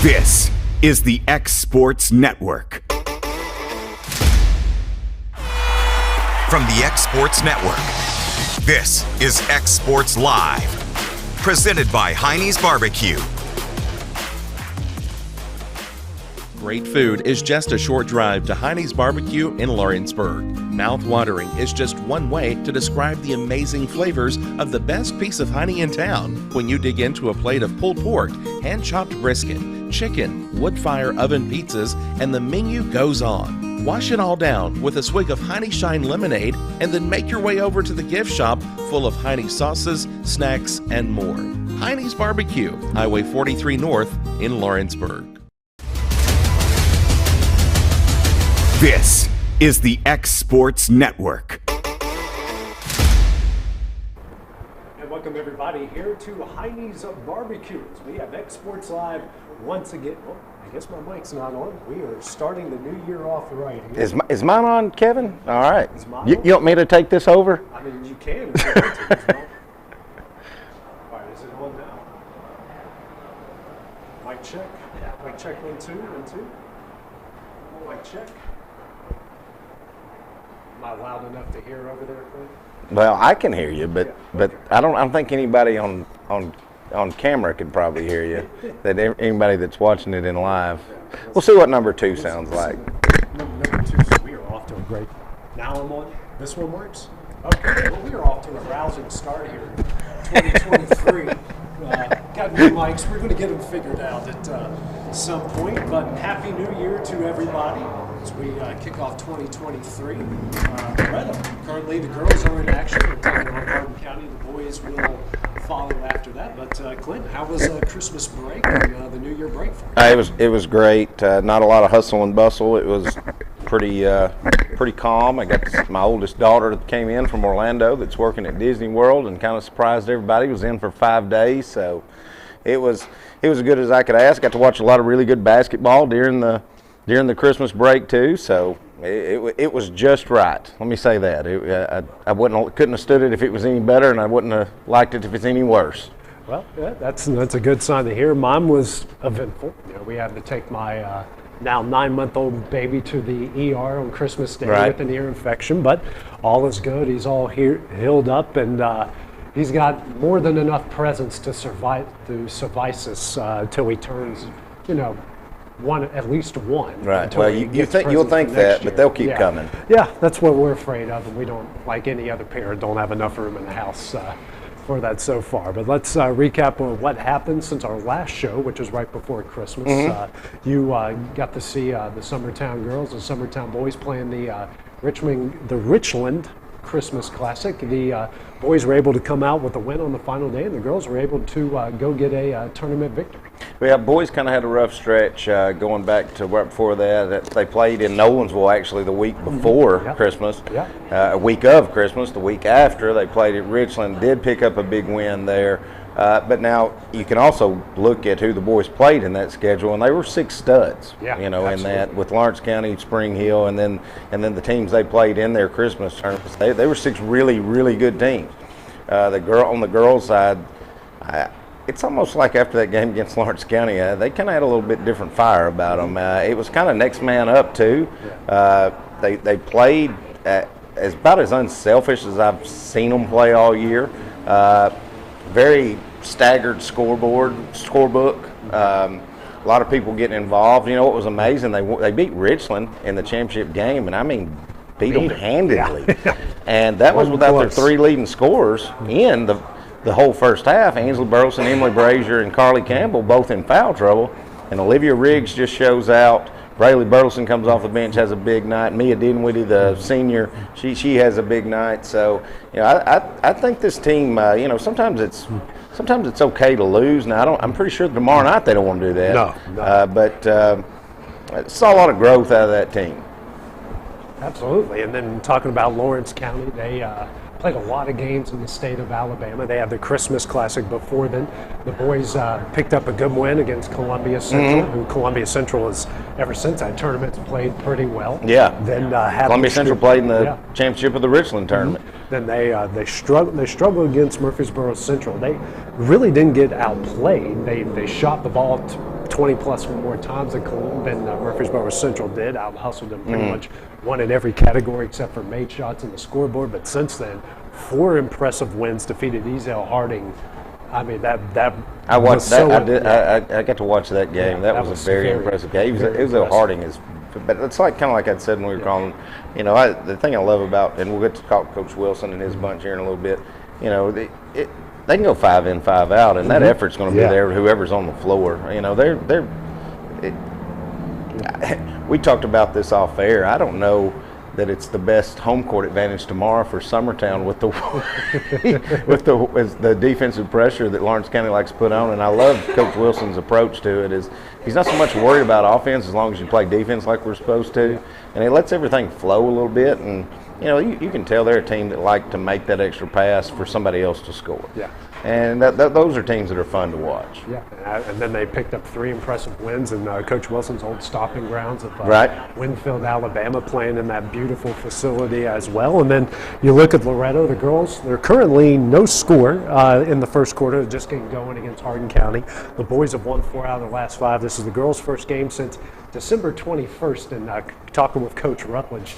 This is the xSports Network. From the xSports Network, this is xSports Live, presented by Hinie's BBQ. Great food is just a short drive to Hinie's BBQ in Lawrenceburg. Mouth-watering is just one way to describe the amazing flavors of the best piece of Hinie in town when you dig into a plate of pulled pork, hand-chopped brisket, chicken, wood-fire oven pizzas, and the menu goes on. Wash it all down with a swig of Hinie Shine lemonade and then make your way over to the gift shop full of Hinie sauces, snacks, and more. Hinie's BBQ, Highway 43 North in Lawrenceburg. This is the xSports Network. And welcome everybody here to Hinie's BBQ. We have xSports Live once again. Oh, I guess my mic's not on. We are starting the new year off right here. Is mine on, Kevin? All right. Is mine You on? want me to take this over? I mean, you can if you want to. It's not- All right, is it on now? Mic check. Mic check, 1, 2, 1, 2. Mic check. Am I loud enough to hear over there, Clint? Well, I can hear you, but I don't think anybody on camera could probably hear you. That anybody that's watching it in live. We'll see what number 2 sounds like. Number 2, so we are off to a great. Now I'm on. This one works. Okay, well, we are off to a rousing start here in 2023. Got new mics. We're going to get them figured out at some point. But Happy New Year to everybody as we kick off 2023. Currently, the girls are in action. We're talking about Hardin County. The boys will follow after that. But Clint, how was Christmas break and the New Year break for you? It was great. Not a lot of hustle and bustle. It was pretty calm. I got my oldest daughter that came in from Orlando that's working at Disney World and kind of surprised everybody. Was in for 5 days, so it was as good as I could ask. Got to watch a lot of really good basketball during the Christmas break too. So it was just right. Let me say that. I couldn't have stood it if it was any better, and I wouldn't have liked it if it's any worse. Well, yeah, that's a good sign to hear. Mine was eventful. We had to take my now 9-month-old baby to the ER on Christmas Day with an ear infection, but all is good. He's all healed up, and he's got more than enough presents to suffice us till he turns, at least one. Right. Well, you'll think that, but they'll keep coming. Yeah, that's what we're afraid of, and we don't, like any other parent, don't have enough room in the house for that so far. But let's recap on what happened since our last show, which was right before Christmas. Mm-hmm. You got to see the Summertown girls and Summertown boys playing the Richland Christmas Classic. The boys were able to come out with a win on the final day, and the girls were able to go get a tournament victory. Yeah, boys kind of had a rough stretch going back to right before that. They played in Nolensville actually the week before Christmas, a week of Christmas. The week after, they played at Richland, did pick up a big win there. But now you can also look at who the boys played in that schedule, and they were 6 studs, in that with Lawrence County, Spring Hill, and then the teams they played in their Christmas tournaments. They were 6 really, really good teams. On the girls' side, it's almost like after that game against Lawrence County, they kind of had a little bit different fire about them. It was kind of next man up too. They played about as unselfish as I've seen them play all year. Very staggered scorebook. A lot of people getting involved. What was amazing? They beat Richland in the championship game, and I mean beat them handedly. And that was without their 3 leading scorers in the whole first half. Ainsley Burleson, Emily Brazier, and Carly Campbell both in foul trouble. And Olivia Riggs just shows out. Braylee Burleson comes off the bench, has a big night. Mia Dinwiddie, the senior, she has a big night. So, I think this team, sometimes it's okay to lose. Now, I'm pretty sure tomorrow night they don't want to do that. No. But saw a lot of growth out of that team. Absolutely. And then talking about Lawrence County, they played a lot of games in the state of Alabama. They had the Christmas Classic before then. The boys picked up a good win against Columbia Central, who Columbia Central has, ever since that tournament, played pretty well. Yeah. Then Columbia Central played in the championship of the Richland tournament. Then they struggled against Murfreesboro Central. They really didn't get outplayed. They shot the ball 20-plus more times than Murfreesboro Central did. Out-hustled them pretty much, won in every category except for made shots in the scoreboard. But since then, 4 impressive wins, defeated Ezel Harding. I mean, that I watched that. so, I did. I got to watch that game. Yeah, that was a very impressive game. Ezel Harding is, but it's like kind of like I said when we were calling. You know, the thing I love about, and we'll get to talk Coach Wilson and his bunch here in a little bit. You know, they can go 5 in, 5 out, and that effort's going to be there. Whoever's on the floor. You know, we talked about this off air. I don't know that it's the best home court advantage tomorrow for Summertown with the with the defensive pressure that Lawrence County likes to put on. And I love Coach Wilson's approach to it. Is he's not so much worried about offense as long as you play defense like we're supposed to, and it lets everything flow a little bit. And you know, you can tell they're a team that like to make that extra pass for somebody else to score. Yeah. And those are teams that are fun to watch. Yeah, and then they picked up 3 impressive wins in Coach Wilson's old stomping grounds of Winfield, Alabama, playing in that beautiful facility as well. And then you look at Loretto, the girls, they're currently no score in the first quarter, just getting going against Hardin County. The boys have won 4 out of the last 5. This is the girls' first game since December 21st. And talking with Coach Rutledge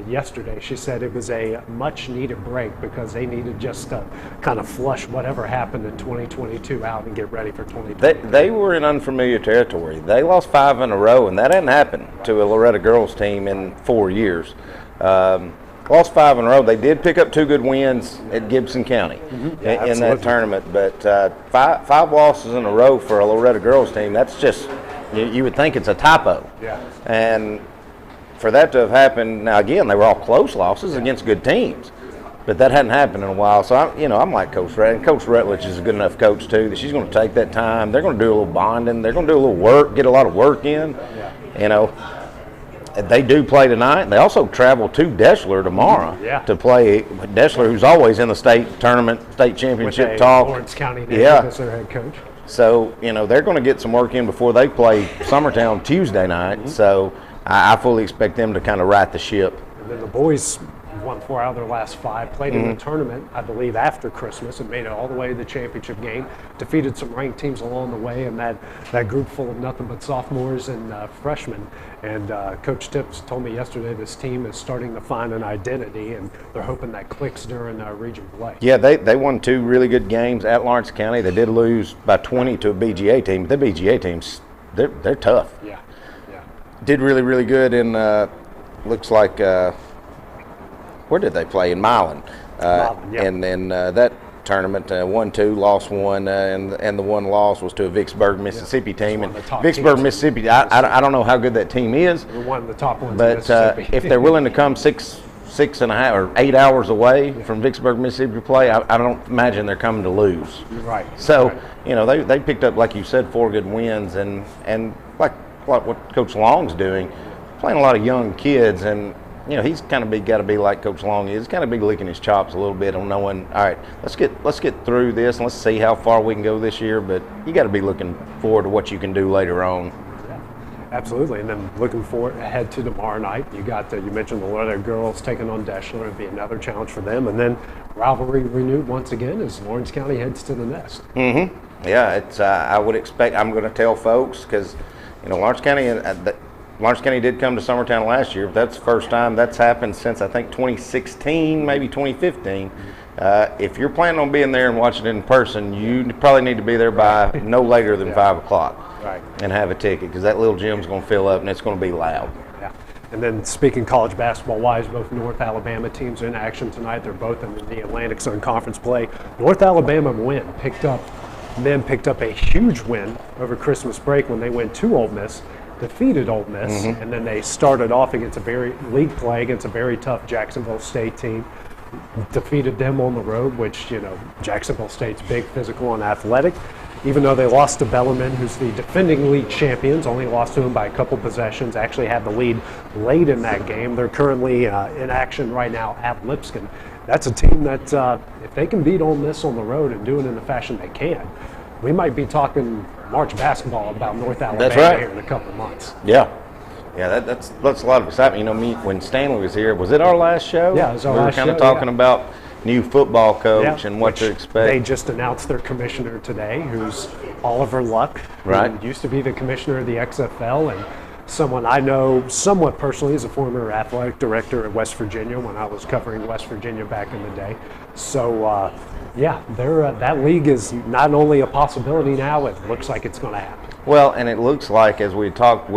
yesterday, she said it was a much-needed break because they needed just to kind of flush whatever happened in 2022 out and get ready for 2023. They were in unfamiliar territory. They lost 5 in a row, and that hadn't happened to a Loretto girls team in 4 years. Lost 5 in a row. They did pick up 2 good wins at Gibson County in that tournament, but 5 losses in a row for a Loretto girls team, that's just, you would think it's a typo. Yeah. And for that to have happened, now again, they were all close losses against good teams, but that hadn't happened in a while. So I'm like Coach Rutledge. Coach Rutledge is a good enough coach too that she's going to take that time. They're going to do a little bonding. They're going to do a little work, get a lot of work in. Yeah. You know, they do play tonight. They also travel to Deschler tomorrow to play Deschler, who's always in the state tournament, state championship talk. Lawrence County native as their head coach. So you know they're going to get some work in before they play Summertown Tuesday night. So I fully expect them to kind of right the ship. And then the boys won 4 out of their last 5, played in the tournament, I believe, after Christmas, and made it all the way to the championship game, defeated some ranked teams along the way, and that group full of nothing but sophomores and freshmen. And Coach Tips told me yesterday this team is starting to find an identity, and they're hoping that clicks during region play. Yeah, they won 2 really good games at Lawrence County. They did lose by 20 to a BGA team. The BGA teams, they're tough. Yeah. Did really, really good in, looks like, where did they play? In Milan. And then that tournament, 1-2, lost 1, and the one loss was to a Vicksburg, Mississippi team. And Vicksburg, Mississippi, I don't know how good that team is. They're one of the top ones but in Mississippi. if they're willing to come 6.5 or 8 hours away from Vicksburg, Mississippi to play, I don't imagine they're coming to lose. Right. So, you know, they picked up, like you said, 4 good wins, and like what Coach Long's doing, playing a lot of young kids, and you know he's kind of got to be like Coach Long is, kind of be licking his chops a little bit on knowing, all right, let's get through this and let's see how far we can go this year. But you got to be looking forward to what you can do later on. Yeah, absolutely. And then looking forward ahead to tomorrow night. You got you mentioned the Loretto girls taking on Deschler. It'd be another challenge for them. And then rivalry renewed once again as Lawrence County heads to the nest. Yeah, it's I would expect. I'm going to tell folks because. You know, Lawrence County did come to Summertown last year, but that's the first time that's happened since, I think, 2016, maybe 2015. If you're planning on being there and watching it in person, you probably need to be there by no later than 5 o'clock and have a ticket because that little gym's going to fill up and it's going to be loud. Yeah. And then speaking college basketball-wise, both North Alabama teams are in action tonight. They're both in the Atlantic Sun Conference play. North Alabama picked up a huge win over Christmas break when they went to Ole Miss, defeated Ole Miss, and then they started off against league play against a very tough Jacksonville State team, defeated them on the road, which, you know, Jacksonville State's big, physical, and athletic. Even though they lost to Bellarmine, who's the defending league champions, only lost to them by a couple possessions, actually had the lead late in that game. They're currently in action right now at Lipscomb. That's a team that, if they can beat Ole Miss on the road and do it in the fashion they can, we might be talking March basketball about North Alabama here in a couple months. Yeah, that's a lot of excitement. You know, when Stanley was here, was it our last show? Yeah, it was our last show. We were kind of talking about, new football coach Yeah, and what to they expect. just announced their commissioner today, who's Oliver Luck, Right. who used to be the commissioner of the XFL, and someone I know somewhat personally is a former athletic director at West Virginia when I was covering West Virginia back in the day. So, yeah, that league is not only a possibility now, it looks like it's going to happen. Well, and it looks like, as we talk,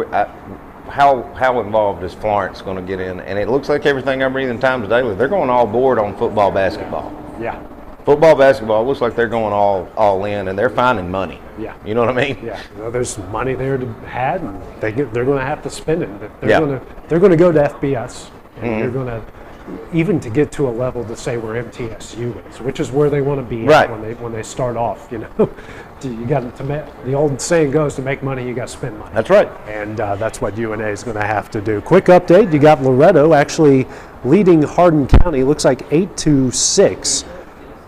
how involved is Florence going to get in? And it looks like everything I'm reading in Times Daily, they're going all board on football, basketball. Yeah. Football, basketball, looks like they're going all in, and they're finding money. Yeah. You know what I mean? Yeah, well, there's money there to had, and they're going to have to spend it. They're Yeah. going to go to FBS, and they're going to even to get to a level to say where MTSU is, which is where they want to be Right. at when they start off. You know, you got to the old saying goes, to make money you got to spend money. That's right. And that's what UNA is going to have to do. Quick update: you got Loretto actually leading Hardin County. Looks like 8-6.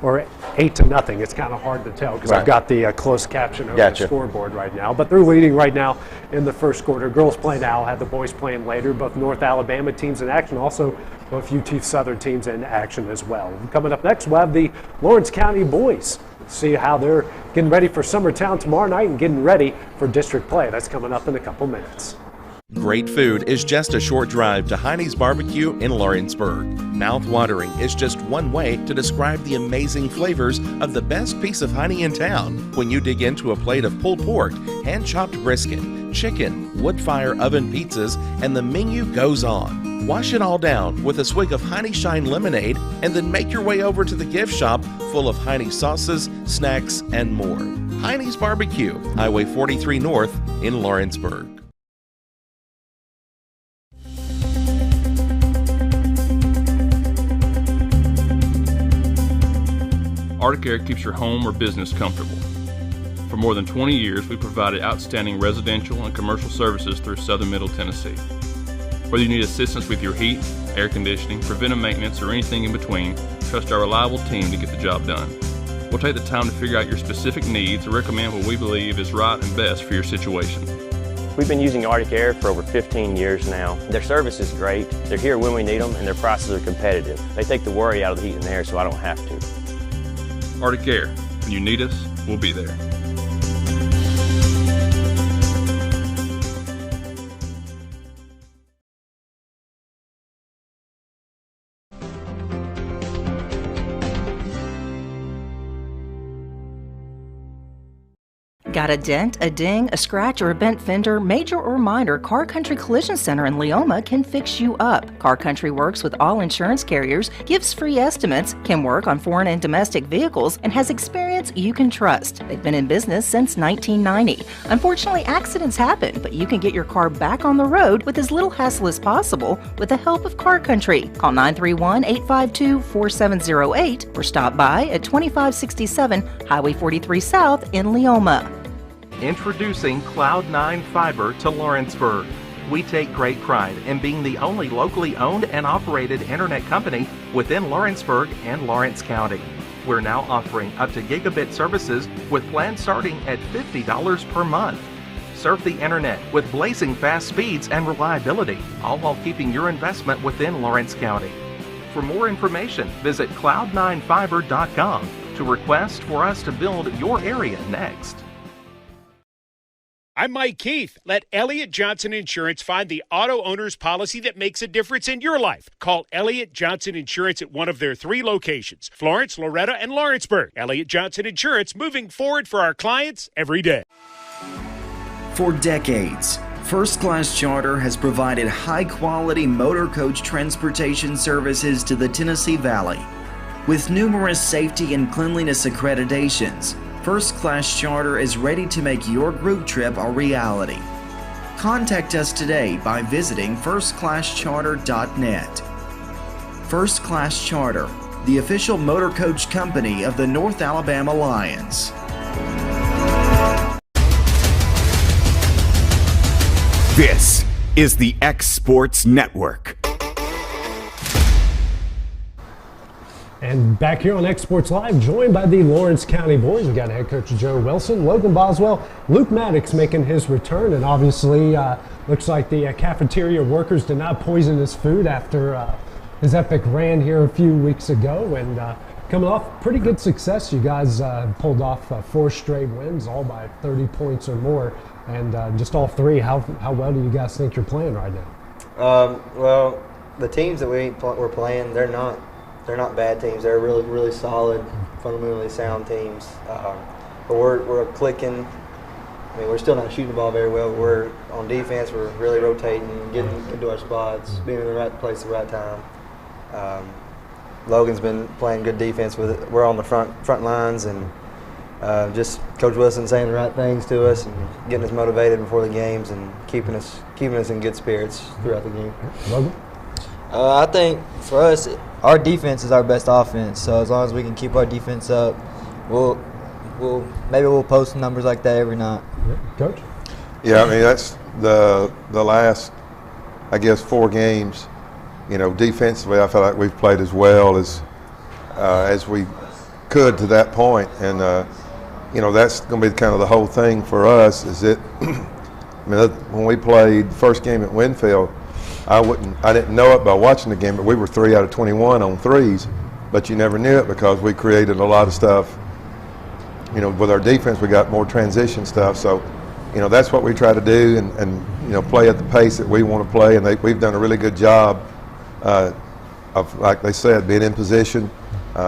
Or 8-0. It's kind of hard to tell because Right. I've got the closed caption over Gotcha. the scoreboard right now. But they're leading right now in the first quarter. Girls play now, have the boys playing later. Both North Alabama teams in action, also both UT Southern teams in action as well. Coming up next, we'll have the Lawrence County boys. See how they're getting ready for Summertown tomorrow night and getting ready for district play. That's coming up in a couple minutes. Great food is just a short drive to Heinie's BBQ in Lawrenceburg. Mouth-watering is just one way to describe the amazing flavors of the best piece of Hinie in town. When you dig into a plate of pulled pork, hand-chopped brisket, chicken, wood-fire oven pizzas, and the menu goes on. Wash it all down with a swig of Hinie Shine lemonade, and then make your way over to the gift shop full of Hinie sauces, snacks, and more. Heinie's BBQ, Highway 43 North in Lawrenceburg. Arctic Air keeps your home or business comfortable. For more than 20 years, we've provided outstanding residential and commercial services through Southern Middle Tennessee. Whether you need assistance with your heat, air conditioning, preventive maintenance, or anything in between, trust our reliable team to get the job done. We'll take the time to figure out your specific needs and recommend what we believe is right and best for your situation. We've been using Arctic Air for over 15 years now. Their service is great, they're here when we need them, and their prices are competitive. They take the worry out of the heat and air so I don't have to. Arctic Air. When you need us, we'll be there. Got a dent, a ding, a scratch, or a bent fender? Major or minor, Car Country Collision Center in Leoma can fix you up. Car Country works with all insurance carriers, gives free estimates, can work on foreign and domestic vehicles, and has experience you can trust. They've been in business since 1990. Unfortunately, accidents happen, but you can get your car back on the road with as little hassle as possible with the help of Car Country. Call 931-852-4708 or stop by at 2567 Highway 43 South in Leoma. Introducing Cloud9 Fiber to Lawrenceburg. We take great pride in being the only locally owned and operated internet company within Lawrenceburg and Lawrence County. We're now offering up to gigabit services with plans starting at $50 per month. Surf the internet with blazing fast speeds and reliability, all while keeping your investment within Lawrence County. For more information, visit cloud9fiber.com to request for us to build your area next. I'm Mike Keith. Let Elliott Johnson Insurance find the auto owner's policy that makes a difference in your life. Call Elliott Johnson Insurance at one of their 3 locations, Florence, Loretto, and Lawrenceburg. Elliott Johnson Insurance, moving forward for our clients every day. For decades, First Class Charter has provided high-quality motor coach transportation services to the Tennessee Valley. With numerous safety and cleanliness accreditations, First Class Charter is ready to make your group trip a reality. Contact us today by visiting firstclasscharter.net. First Class Charter, the official motor coach company of the North Alabama Lions. This is the xSports Network. And back here on xSports Live, joined by the Lawrence County boys, we got head coach Joe Wilson, Logan Boswell, Luke Maddox making his return, and obviously looks like the cafeteria workers did not poison his food after His Epic ran here a few weeks ago, and coming off pretty good success. You guys pulled off 4 straight wins, all by 30 points or more, and just all 3. How well do you guys think you're playing right now? Well, the teams that we're playing, they're not bad teams. They're really solid, fundamentally sound teams. But we're clicking. I mean, we're still not shooting the ball very well. We're on defense. We're really rotating, getting into our spots, being in the right place at the right time. Logan's been playing good defense with it. We're on the front lines, and just Coach Wilson saying the right things to us and getting us motivated before the games and keeping us in good spirits throughout the game. Logan? I think for us, our defense is our best offense. So as long as we can keep our defense up, maybe we'll post numbers like that every night. Yeah. Coach? Yeah, I mean that's the last, I guess, 4 games. You know, defensively, I feel like we've played as well as we could to that point, and you know that's going to be kind of the whole thing for us. Is it? I mean, when we played the first game at Winfield, I didn't know it by watching the game, but we were 3 out of 21 on threes, but you never knew it because we created a lot of stuff. You know, with our defense, we got more transition stuff. So, you know, that's what we try to do, and you know, play at the pace that we want to play. And we've done a really good job of, like they said, being in position,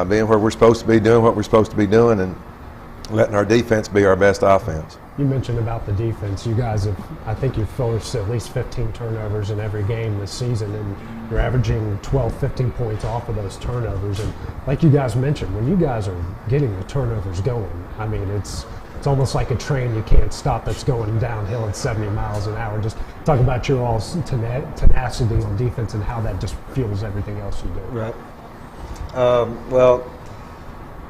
being where we're supposed to be, doing what we're supposed to be doing, and letting our defense be our best offense. You mentioned about the defense. You guys have, I think you've forced at least 15 turnovers in every game this season, and you're averaging 12, 15 points off of those turnovers. And like you guys mentioned, when you guys are getting the turnovers going, I mean, it's almost like a train you can't stop that's going downhill at 70 miles an hour. Just talk about your all's tenacity on defense and how that just fuels everything else you do. Right. Well,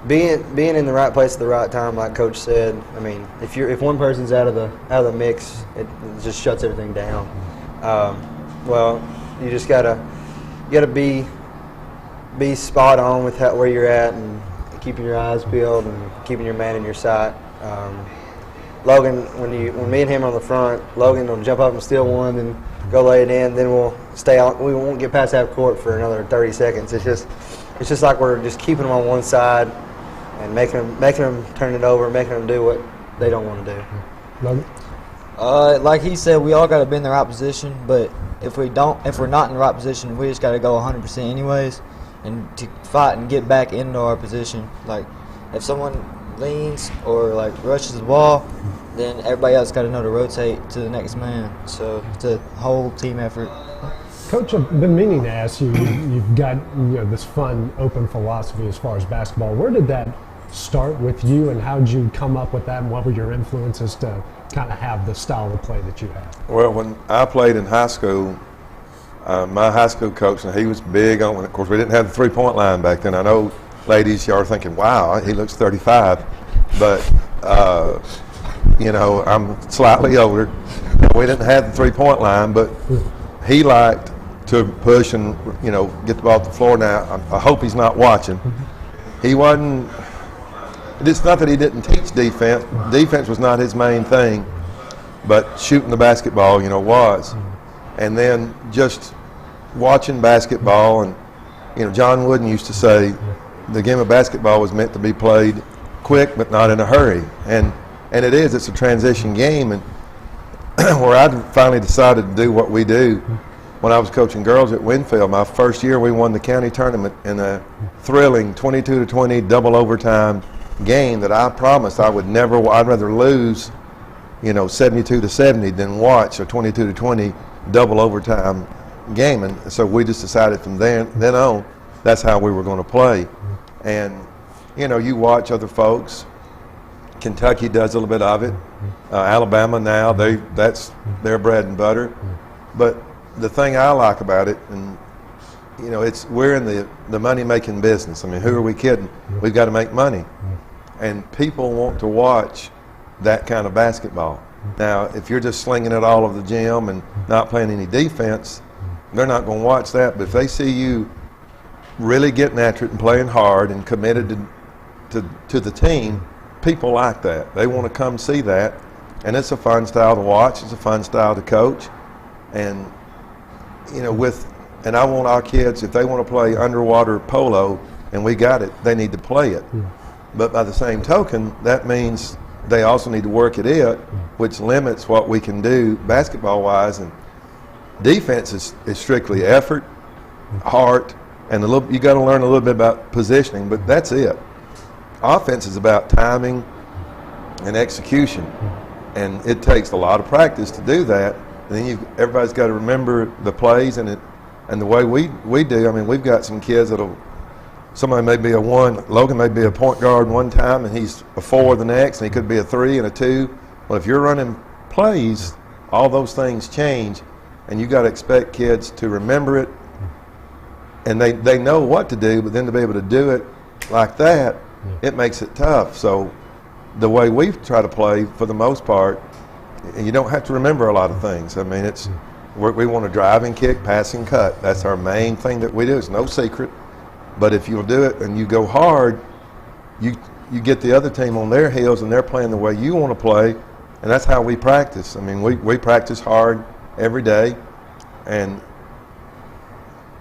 being in the right place at the right time, like Coach said. I mean, if one person's out of the mix, it just shuts everything down. Well, you just gotta be spot on with where you're at and keeping your eyes peeled and keeping your man in your sight. Logan, when me and him are on the front, Logan will jump up and steal one and go lay it in. Then we'll stay out. We won't get past half court for another 30 seconds. It's just like we're just keeping them on one side and making them turn it over, making them do what they don't want to do. Logan? Like he said, we all got to be in the right position. But if we're not in the right position, we just got to go 100% anyways, and to fight and get back into our position. Like if someone leans or like rushes the ball, then everybody else got to know to rotate to the next man. So it's a whole team effort. Coach, I've been meaning to ask you. You've got this fun, open philosophy as far as basketball. Where did that start with you, and how did you come up with that? And what were your influences to kind of have the style of play that you have? Well, when I played in high school, my high school coach, and he was big on. Of course, we didn't have the 3-point line back then. I know, ladies, y'all are thinking, "Wow, he looks 35," but you know, I'm slightly older. We didn't have the 3-point line, but he liked to push and get the ball to the floor. Now, I hope he's not watching. He wasn't. It's not that he didn't teach defense. Defense was not his main thing, but shooting the basketball, was. And then just watching basketball, and John Wooden used to say, the game of basketball was meant to be played quick, but not in a hurry. And it is. It's a transition game, and where I finally decided to do what we do. When I was coaching girls at Winfield, my first year, we won the county tournament in a thrilling 22-20 double overtime game that I promised I would never. I'd rather lose, 72-70 than watch a 22-20 double overtime game. And so we just decided from then on, that's how we were going to play. And you watch other folks. Kentucky does a little bit of it. Alabama now, that's their bread and butter. But the thing I like about it, and we're in the money-making business. I mean, who are we kidding? We've got to make money, and people want to watch that kind of basketball. Now, if you're just slinging it all over the gym and not playing any defense, they're not going to watch that. But if they see you really getting after it and playing hard and committed to the team, people like that. They want to come see that, and it's a fun style to watch. It's a fun style to coach, and with And I want our kids, if they want to play underwater polo and we got it, they need to play it. But by the same token, that means they also need to work at it, which limits what we can do basketball-wise. And defense is strictly effort, heart, and you got to learn a little bit about positioning, but that's it. Offense is about timing and execution, and it takes a lot of practice to do that. And then everybody's got to remember the plays and the way we do. I mean, we've got some kids somebody may be a 1, Logan may be a point guard one time, and he's a 4 the next, and he could be a 3 and a 2. Well, if you're running plays, all those things change, and you got to expect kids to remember it, and they know what to do, but then to be able to do it like that, it makes it tough. So the way we try to play, for the most part, you don't have to remember a lot of things. I mean, we want to drive and kick, pass and cut. That's our main thing that we do. It's no secret. But if you'll do it and you go hard, you get the other team on their heels and they're playing the way you want to play, and that's how we practice. I mean, we practice hard every day, and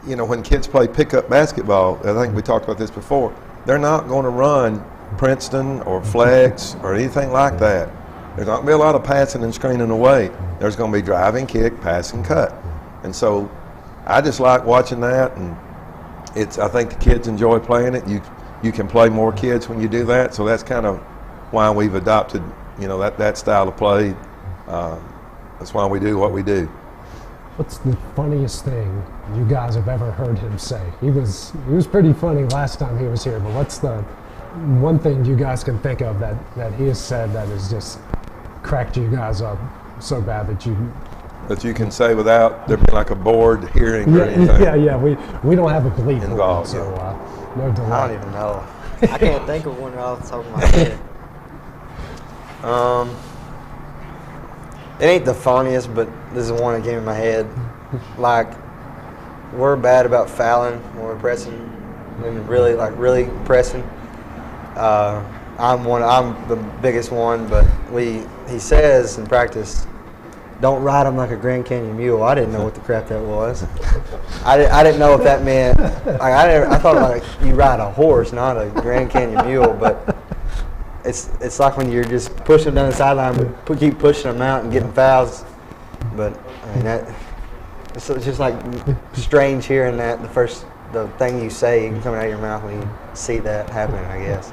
you know, when kids play pickup basketball, I think we talked about this before, they're not going to run Princeton or flex or anything like that. There's not going to be a lot of passing and screening away. There's going to be driving, kick, pass, and cut. And so I just like watching that, and I think the kids enjoy playing it. You can play more kids when you do that, so that's kind of why we've adopted, you know, that style of play. That's why we do what we do. What's the funniest thing you guys have ever heard him say? He was pretty funny last time he was here, but what's the one thing you guys can think of that he has said that has just cracked you guys up so bad that you can say without there being like a board hearing or anything? Yeah, we don't have a bleep involved, so no delay. I don't even know. I can't think of one off the top of my head. It ain't the funniest, but this is one that came in my head. Like, we're bad about fouling when we're pressing, and really pressing. I'm the biggest one, but he says in practice, don't ride them like a Grand Canyon mule. I didn't know what the crap that was. I didn't know if that meant, like, I thought like you ride a horse, not a Grand Canyon mule, but it's like when you're just pushing them down the sideline, but keep pushing them out and getting fouls. But I mean it's just like strange hearing that the thing you say coming out of your mouth when you see that happening, I guess.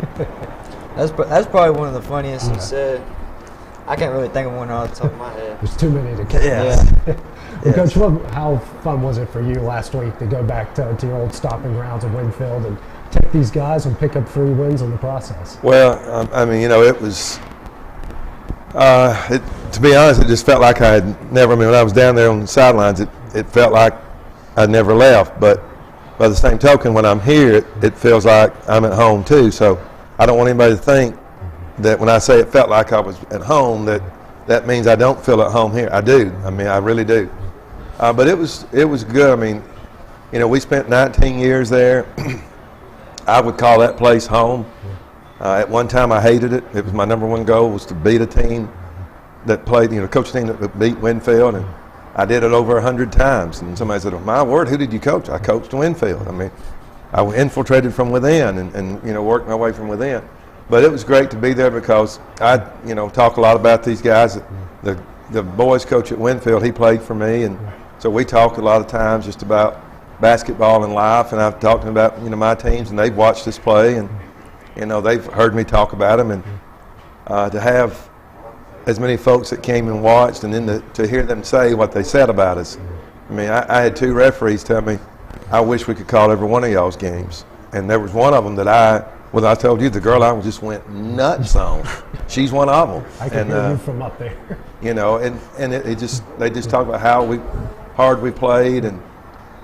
That's probably one of the funniest he said. I can't really think of one off the top of my head. There's too many to count. Yeah. Well, Coach, how fun was it for you last week to go back to your old stomping grounds at Winfield and take these guys and pick up 3 wins in the process? Well, I mean, you know, it was, to be honest, it just felt like I had never, I mean, when I was down there on the sidelines, it felt like I'd never left. But by the same token, when I'm here, it feels like I'm at home too. So I don't want anybody to think that when I say it felt like I was at home, that means I don't feel at home here. I do. I mean, I really do. But it was good. I mean, you know, we spent 19 years there. I would call that place home. At one time, I hated it. It was my number one goal was to beat a team that played, you know, coach a team that beat Winfield, and I did it over 100 times. And somebody said, oh, my word, who did you coach? I coached Winfield. I mean, I infiltrated from within and you know, worked my way from within. But it was great to be there because I, you know, talk a lot about these guys. The boys coach at Winfield, he played for me, and so we talked a lot of times just about basketball and life, and I've talked about, you know, my teams, and they've watched us play, and you know, they've heard me talk about them, and to have as many folks that came and watched, and then to hear them say what they said about us. I mean, I had 2 referees tell me, I wish we could call every one of y'all's games, and there was one of them that I told you, the girl I just went nuts on. She's one of them. I can hear you from up there. You know, and they just talk about how hard we played and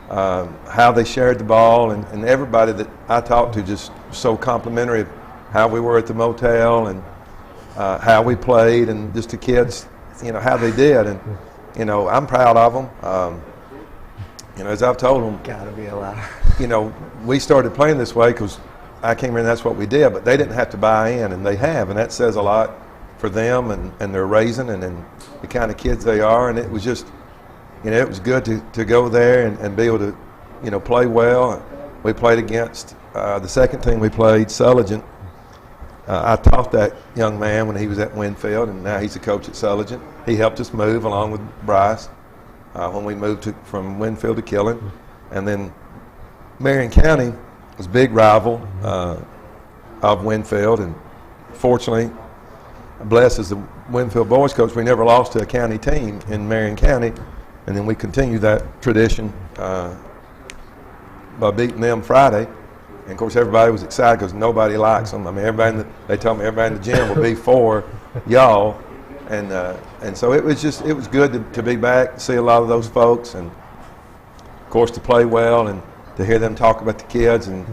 how they shared the ball, and everybody that I talked to just so complimentary of how we were at the motel and how we played, and just the kids, you know, how they did. And, you know, I'm proud of them. You know, as I've told them, gotta be allowed. You know, we started playing this way because I came in, that's what we did, but they didn't have to buy in, and they have, and that says a lot for them and their raising and the kind of kids they are. And it was just, you know, it was good to go there and be able to play well. We played against the second team we played, Sulligent. I taught that young man when he was at Winfield, and now he's a coach at Sulligent. He helped us move along with Bryce when we moved from Winfield to Killen. And then Marion County was a big rival of Winfield, and fortunately, blessed as the Winfield boys coach, we never lost to a county team in Marion County, and then we continued that tradition by beating them Friday. And of course, everybody was excited because nobody likes them. I mean, they told me everybody in the gym will be for y'all, and so it was good to be back, see a lot of those folks, and of course to play well and to hear them talk about the kids and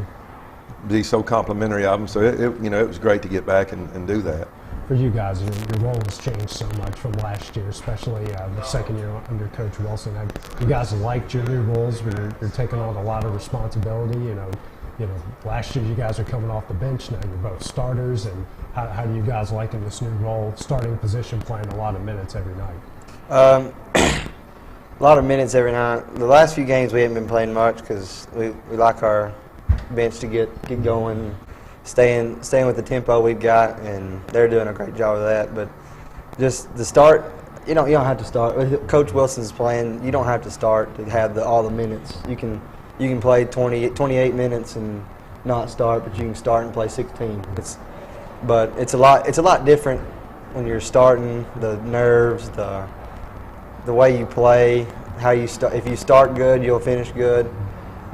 be so complimentary of them. So it was great to get back and do that. For you guys, your role has changed so much from last year, especially the second year under Coach Wilson. You guys liked your new roles, but you're taking on a lot of responsibility. Last year you guys are coming off the bench. Now you're both starters. And how do you guys like in this new role, starting position, playing a lot of minutes every night? A lot of minutes every night. The last few games we haven't been playing much because we like our bench to get going, staying with the tempo we've got, and they're doing a great job of that. But just the start, you don't have to start. Coach Wilson's playing. You don't have to start to have all the minutes. You can play 28 minutes and not start, but you can start and play 16. But it's a lot different when you're starting. The nerves, the way you play, how you start. If you start good, you'll finish good.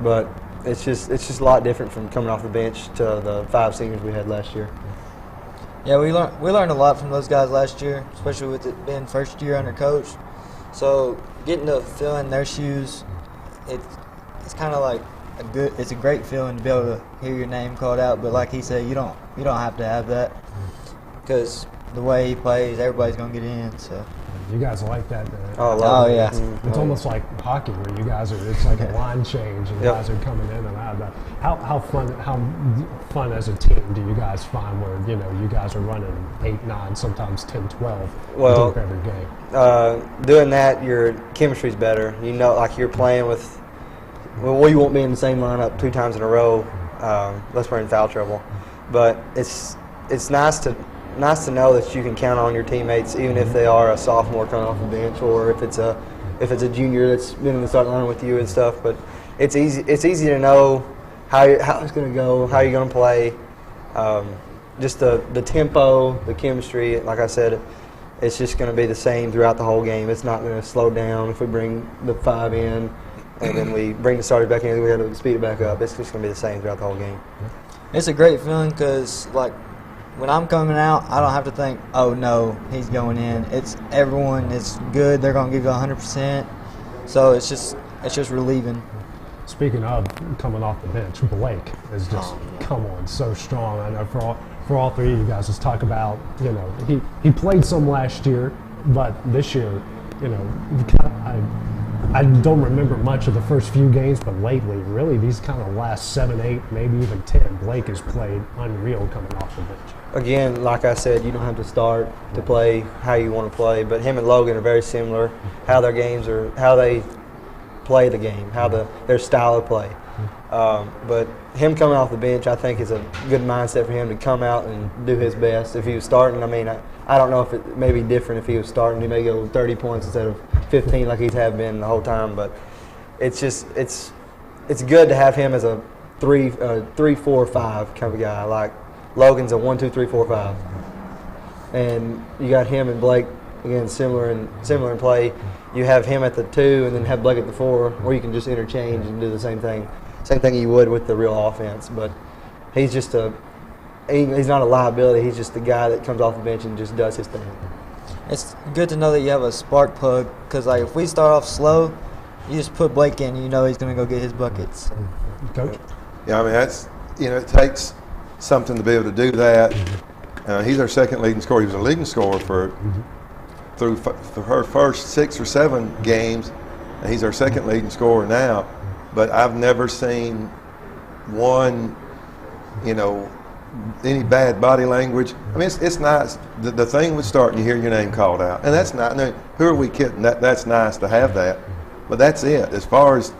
But it's just a lot different from coming off the bench to the 5 seniors we had last year. Yeah, we learned a lot from those guys last year, especially with it being first year under coach. So getting to fill in their shoes, it's kind of like it's a great feeling to be able to hear your name called out. But like he said, you don't have to have that because the way he plays, everybody's gonna get in. So. You guys like that? Oh yeah. It's almost like hockey where you guys are. It's like a line change, and guys are coming in and out. How fun as a team do you guys find where you guys are running 8, 9, sometimes 10, 12 every game? Doing that, your chemistry's better. Like you're playing with. Well, we won't be in the same lineup 2 times in a row unless we're in foul trouble. But it's nice to know that you can count on your teammates, even if they are a sophomore coming off the bench, or if it's a junior that's been in the starting line with you and stuff. But it's easy to know how it's going to go, how you're going to play. Just the tempo, the chemistry. Like I said, it's just going to be the same throughout the whole game. It's not going to slow down if we bring the 5 in. And then we bring the starters back in, we got to speed it back up. It's just going to be the same throughout the whole game. It's a great feeling because, like, when I'm coming out, I don't have to think, oh, no, he's going in. It's everyone is good. They're going to give you 100%. So it's just relieving. Speaking of coming off the bench, Blake has just come on so strong. I know for all 3 of you guys, let's talk about, he played some last year, but this year, I don't remember much of the first few games, but lately, really, these kind of last 7, 8, maybe even 10, Blake has played unreal coming off the bench. Again, like I said, you don't have to start to play how you want to play, but him and Logan are very similar, how they play the game, their style of play. But him coming off the bench, I think, is a good mindset for him to come out and do his best. If he was starting, I don't know if it may be different if he was starting. He may go 30 points instead of 15 like he's have been the whole time. But it's good to have him as a 3, 4, 5 kind of guy. Like Logan's a 1, 2, 3, 4, 5, and you got him and Blake again similar in play. You have him at the 2 and then have Blake at the 4, or you can just interchange and do the same thing you would with the real offense. But he's just he's not a liability. He's just the guy that comes off the bench and just does his thing. It's good to know that you have a spark plug because, like, if we start off slow, you just put Blake in, he's going to go get his buckets. Coach? Yeah, that's it takes something to be able to do that. He's our second leading scorer. He was a leading scorer through her first 6 or 7 games, and he's our second leading scorer now. But I've never seen one, any bad body language. It's nice. The thing with starting, you hear your name called out, and that's not. Who are we kidding? That's nice to have that, but that's it. As far as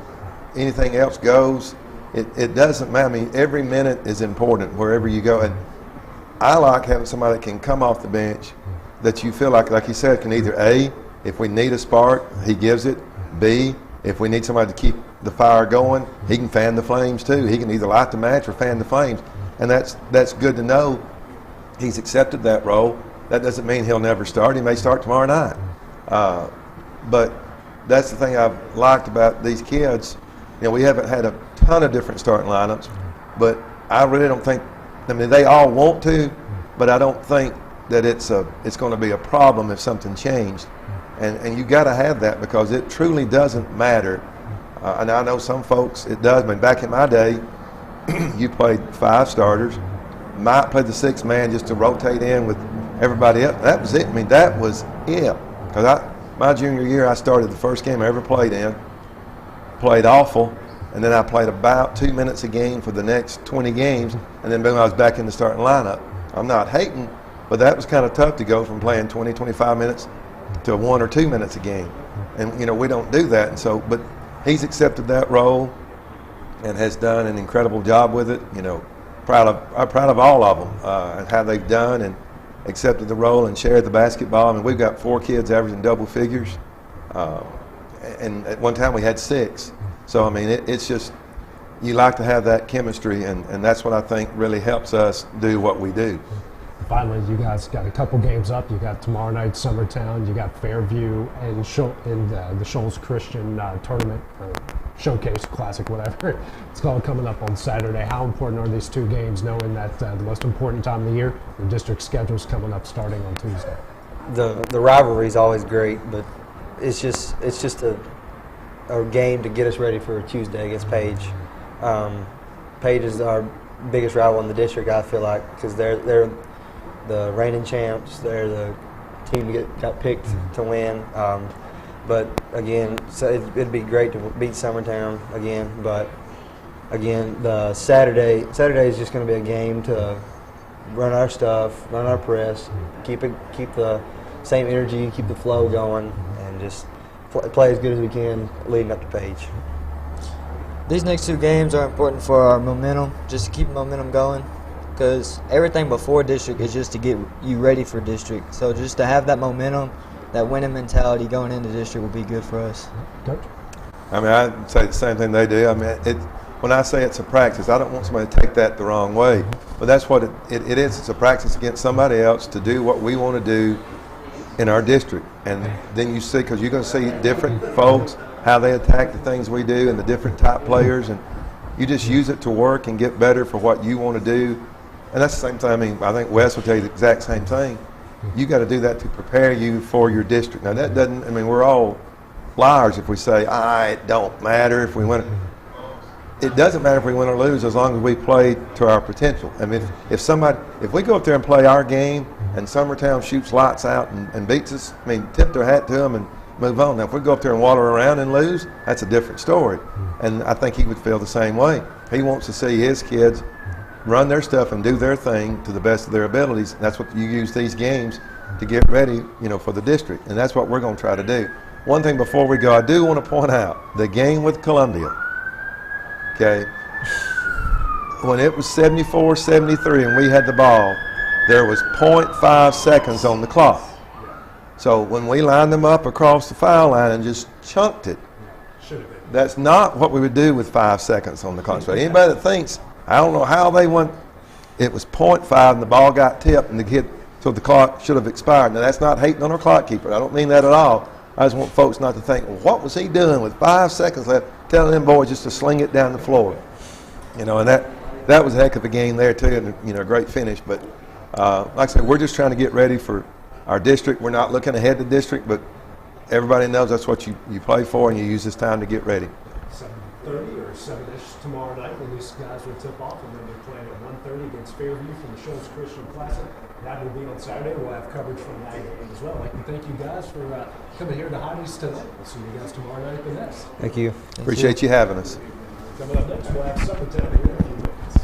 anything else goes. It doesn't matter. I mean, every minute is important wherever you go. And I like having somebody that can come off the bench that you feel like you said, can either A, if we need a spark, he gives it. B, if we need somebody to keep the fire going, he can fan the flames too. He can either light the match or fan the flames. And that's good to know. He's accepted that role. That doesn't mean he'll never start. He may start tomorrow night. But that's the thing I've liked about these kids. You know, we haven't had a ton of different starting lineups, but I really don't think, I mean, they all want to, but I don't think that it's going to be a problem if something changed. And you got to have that because it truly doesn't matter. And I know some folks, it does. I mean, back in my day, you played 5 starters, might play the 6th man just to rotate in with everybody else. That was it. I mean, that was it. Because my junior year, I started the first game I ever played in, played awful, and then I played about 2 minutes a game for the next 20 games, and then boom, I was back in the starting lineup. I'm not hating, but that was kind of tough to go from playing 20, 25 minutes to 1 or 2 minutes a game. And, you know, we don't do that. And so, but he's accepted that role and has done an incredible job with it. You know, I'm proud of all of them and how they've done and accepted the role and shared the basketball. I mean, we've got 4 kids averaging double figures, and at one time we had 6. So I mean, it's just, you like to have that chemistry, and that's what I think really helps us do what we do. Finally, you guys got a couple games up. You got tomorrow night, Summertown. You got Fairview and the Shoals Christian tournament, or Showcase Classic, whatever it's called, coming up on Saturday. How important are these 2 games, knowing that the most important time of the year, the district schedule's coming up starting on Tuesday? The rivalry is always great, but it's just a game to get us ready for Tuesday against Page. Page is our biggest rival in the district, I feel like, because they're the reigning champs. They're the team that got picked to win. But again, so it'd be great to beat Summertown again. But again, the Saturday is just going to be a game to run our stuff, run our press, keep the same energy, keep the flow going, and just play as good as we can leading up to Page. These next 2 games are important for our momentum, just to keep momentum going, because everything before district is just to get you ready for district. So just to have that momentum, that winning mentality going into district will be good for us. Coach? I mean, I'd say the same thing they do. I mean, when I say it's a practice, I don't want somebody to take that the wrong way. But that's what it is. It's a practice against somebody else to do what we want to do in our district. And then you see, because you're going to see different folks, how they attack the things we do and the different type players. And you just use it to work and get better for what you want to do. And that's the same thing. I mean, I think Wes will tell you the exact same thing. You got to do that to prepare you for your district. Now, that doesn't, I mean, we're all liars if we say, it don't matter if we win. It doesn't matter if we win or lose as long as we play to our potential. I mean, if we go up there and play our game and Summertown shoots lights out and beats us, I mean, tip their hat to them and move on. Now, if we go up there and waddle around and lose, that's a different story. And I think he would feel the same way. He wants to see his kids run their stuff and do their thing to the best of their abilities. That's what you use these games to get ready, you know, for the district. And that's what we're going to try to do. One thing before we go, I do want to point out the game with Columbia. Okay, when it was 74-73 and we had the ball, there was 0.5 seconds on the clock. So when we lined them up across the foul line and just chunked it, that's not what we would do with 5 seconds on the clock. So anybody that thinks, I don't know how they went, it was 0.5 and the ball got tipped and so the clock should have expired. Now that's not hating on our clock keeper. I don't mean that at all. I just want folks not to think, well, what was he doing with 5 seconds left, telling them boys just to sling it down the floor. You know, and that was a heck of a game there too, and, you know, a great finish. But like I said, we're just trying to get ready for our district. We're not looking ahead to district, but everybody knows that's what you play for, and you use this time to get ready. 7:30 or 7-ish tomorrow night when these guys will tip off, and then they're playing at 1:30 against Fairview from the Shoals Christian Classic. That will be on Saturday. We'll have coverage from that game as well. I'd like to thank you guys for coming here to Hinie's tonight. We'll see you guys tomorrow night at the Nest. Thank you. Appreciate you having us. Coming up next, we'll have Summertown here in a few minutes.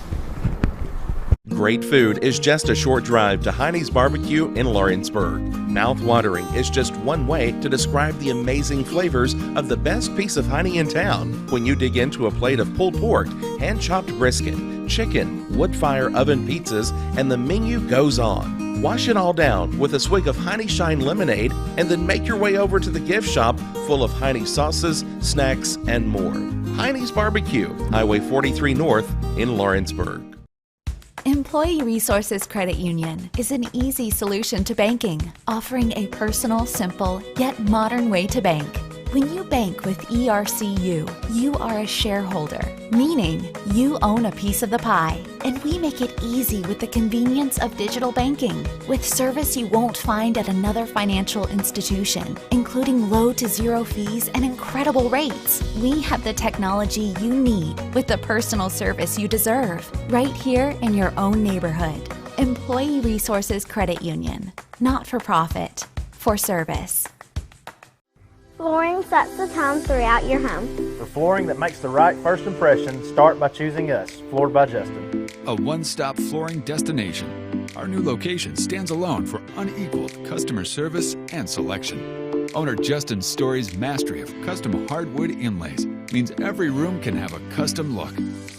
Great food is just a short drive to Hinie's BBQ in Lawrenceburg. Mouth-watering is just one way to describe the amazing flavors of the best piece of Hinie in town. When you dig into a plate of pulled pork, hand-chopped brisket, chicken, wood-fire oven pizzas, and the menu goes on. Wash it all down with a swig of Hinie Shine lemonade and then make your way over to the gift shop full of Hinie sauces, snacks, and more. Hinie's BBQ, Highway 43 North in Lawrenceburg. Employee Resources Credit Union is an easy solution to banking, offering a personal, simple, yet modern way to bank. When you bank with ERCU, you are a shareholder, meaning you own a piece of the pie. And we make it easy with the convenience of digital banking, with service you won't find at another financial institution, including low to zero fees and incredible rates. We have the technology you need with the personal service you deserve, right here in your own neighborhood. Employee Resources Credit Union, not for profit, for service. Flooring sets the tone throughout your home. For flooring that makes the right first impression, start by choosing us, Floored by Justin. A one-stop flooring destination. Our new location stands alone for unequaled customer service and selection. Owner Justin Story's mastery of custom hardwood inlays means every room can have a custom look.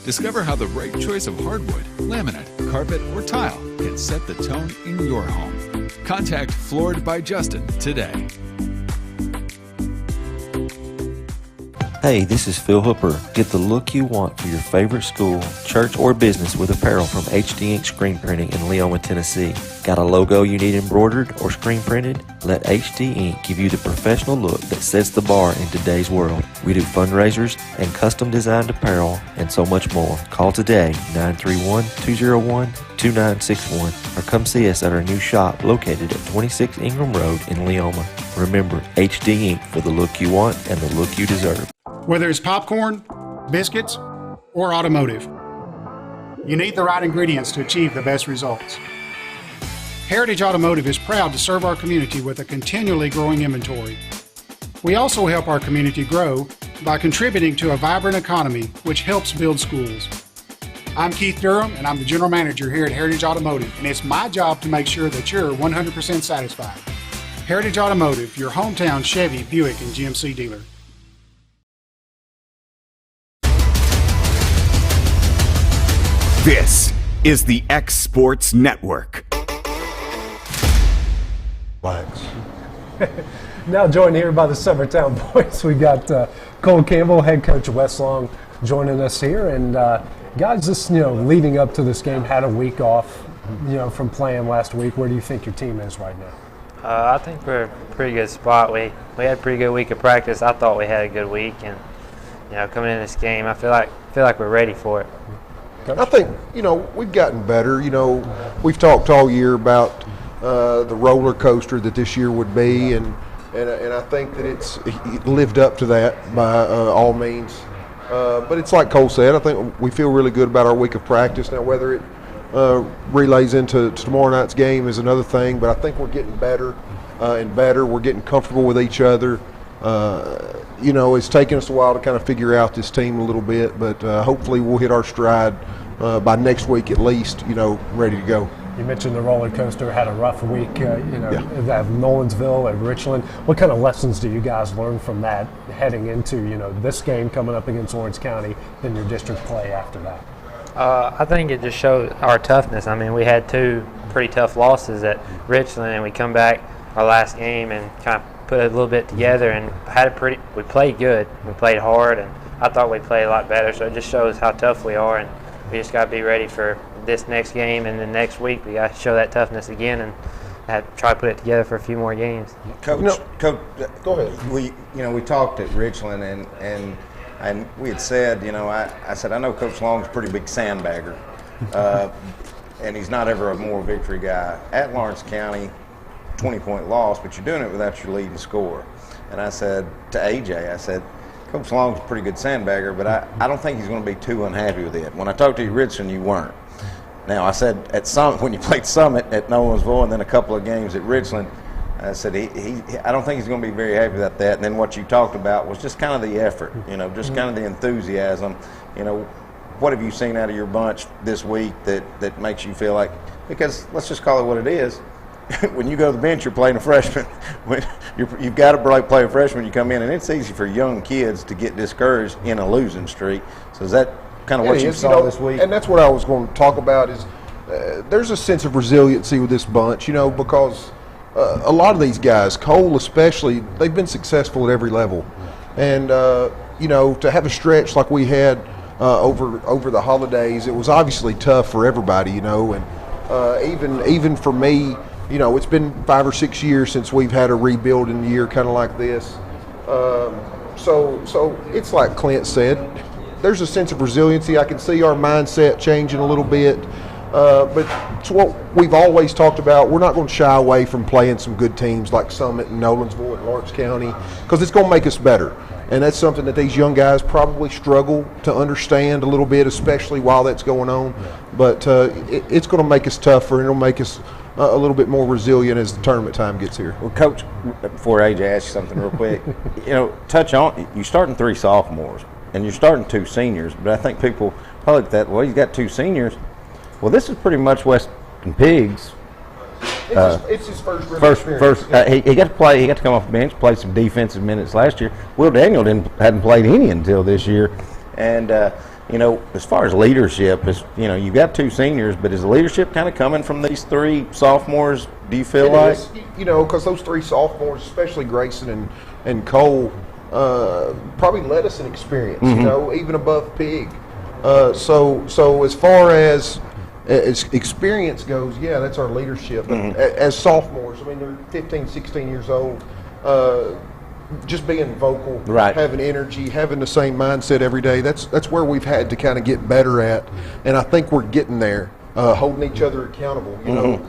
Discover how the right choice of hardwood, laminate, carpet, or tile can set the tone in your home. Contact Floored by Justin today. Hey, this is Phil Hooper. Get the look you want for your favorite school, church, or business with apparel from HD Ink Screen Printing in Leoma, Tennessee. Got a logo you need embroidered or screen printed? Let HD Ink give you the professional look that sets the bar in today's world. We do fundraisers and custom designed apparel and so much more. Call today, 931-201-2961, or come see us at our new shop located at 26 Ingram Road in Leoma. Remember, HD Ink for the look you want and the look you deserve. Whether it's popcorn, biscuits, or automotive, you need the right ingredients to achieve the best results. Heritage Automotive is proud to serve our community with a continually growing inventory. We also help our community grow by contributing to a vibrant economy, which helps build schools. I'm Keith Durham, and I'm the General Manager here at Heritage Automotive, and it's my job to make sure that you're 100% satisfied. Heritage Automotive, your hometown Chevy, Buick, and GMC dealer. This is the xSports Network. Now joined here by the Summertown Boys, we got Cole Campbell, head coach Wes Long, joining us here. And guys, just leading up to this game, had a week off, from playing last week. Where do you think your team is right now? I think we're in a pretty good spot. We had a pretty good week of practice. I thought we had a good week, and coming into this game, I feel like we're ready for it. I think, we've gotten better. We've talked all year about the roller coaster that this year would be, and I think that it lived up to that by all means. But it's like Cole said, I think we feel really good about our week of practice. Now, whether it relays into tomorrow night's game is another thing, but I think we're getting better and better. We're getting comfortable with each other. It's taken us a while to kind of figure out this team a little bit, but hopefully we'll hit our stride by next week at least, ready to go. You mentioned the roller coaster, had a rough week, at Nolensville, at Richland. What kind of lessons do you guys learn from that heading into, this game coming up against Orange County, then your district play after that? I think it just showed our toughness. I mean, we had two pretty tough losses at Richland, and we come back our last game and kind of put a little bit together and we played good. We played hard, and I thought we played a lot better, so it just shows how tough we are, and we just got to be ready for this next game, and then next week we got to show that toughness again and try to put it together for a few more games. Coach, go ahead. We talked at Richland, and we had said, I said, I know Coach Long's a pretty big sandbagger, and he's not ever a moral victory guy. At Lawrence County, 20-point loss, but you're doing it without your leading scorer. And I said to AJ, I said, Coach Long's a pretty good sandbagger, but I don't think he's going to be too unhappy with it. When I talked to you at Richland, you weren't. Now, I said at Summit, when you played Summit at Nolensville and then a couple of games at Richland, I said I don't think he's going to be very happy about that. And then what you talked about was just kind of the effort, just kind of the enthusiasm. what have you seen out of your bunch this week that makes you feel like, because let's just call it what it is, when you go to the bench, you're playing a freshman. When you've got to play a freshman, you come in, and it's easy for young kids to get discouraged in a losing streak. So is that kind of what you saw this week? And that's what I was going to talk about is there's a sense of resiliency with this bunch, because a lot of these guys, Cole especially, they've been successful at every level. And, to have a stretch like we had over the holidays, it was obviously tough for everybody, and even for me, it's been 5 or 6 years since we've had a rebuilding year kind of like this. So it's like Clint said, there's a sense of resiliency. I can see our mindset changing a little bit. But it's what we've always talked about. We're not going to shy away from playing some good teams like Summit and Nolensville and Lawrence County because it's going to make us better. And that's something that these young guys probably struggle to understand a little bit, especially while that's going on. But it's going to make us tougher, and it'll make us a little bit more resilient as the tournament time gets here. Well, Coach, before AJ asks you something real quick, touch on, you're starting 3 sophomores, and you're starting 2 seniors, but I think people probably look at that, well, you got 2 seniors. Well, this is pretty much Western Pigs. It's his first experience. He got to play. He got to come off the bench, play some defensive minutes last year. Will Daniel hadn't played any until this year, and as far as leadership, you've got 2 seniors, but is the leadership kind of coming from these 3 sophomores? Do you feel like? Because those 3 sophomores, especially Grayson and Cole, probably led us in experience. Even above Pig. So as far as experience goes, yeah, that's our leadership. As sophomores, they're 15, 16 years old, just being vocal, having energy, having the same mindset every day, that's where we've had to kind of get better at, and I think we're getting there, holding each other accountable.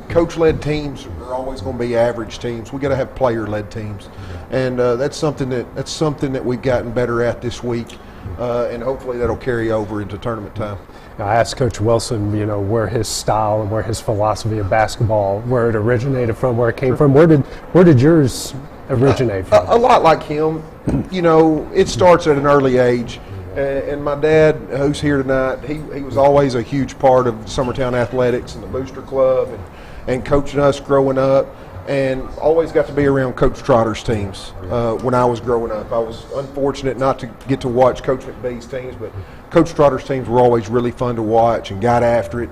Coach-led teams are always going to be average teams. We got to have player-led teams, and that's something that we've gotten better at this week, and hopefully that'll carry over into tournament time. I asked Coach Wilson, where his style and where his philosophy of basketball, where it originated from, where it came from. Where did yours originate from? A lot like him. It starts at an early age. And my dad, who's here tonight, he was always a huge part of Summertown Athletics and the Booster Club and coaching us growing up. And always got to be around Coach Trotter's teams when I was growing up. I was unfortunate not to get to watch Coach McBee's teams, but Coach Trotter's teams were always really fun to watch and got after it.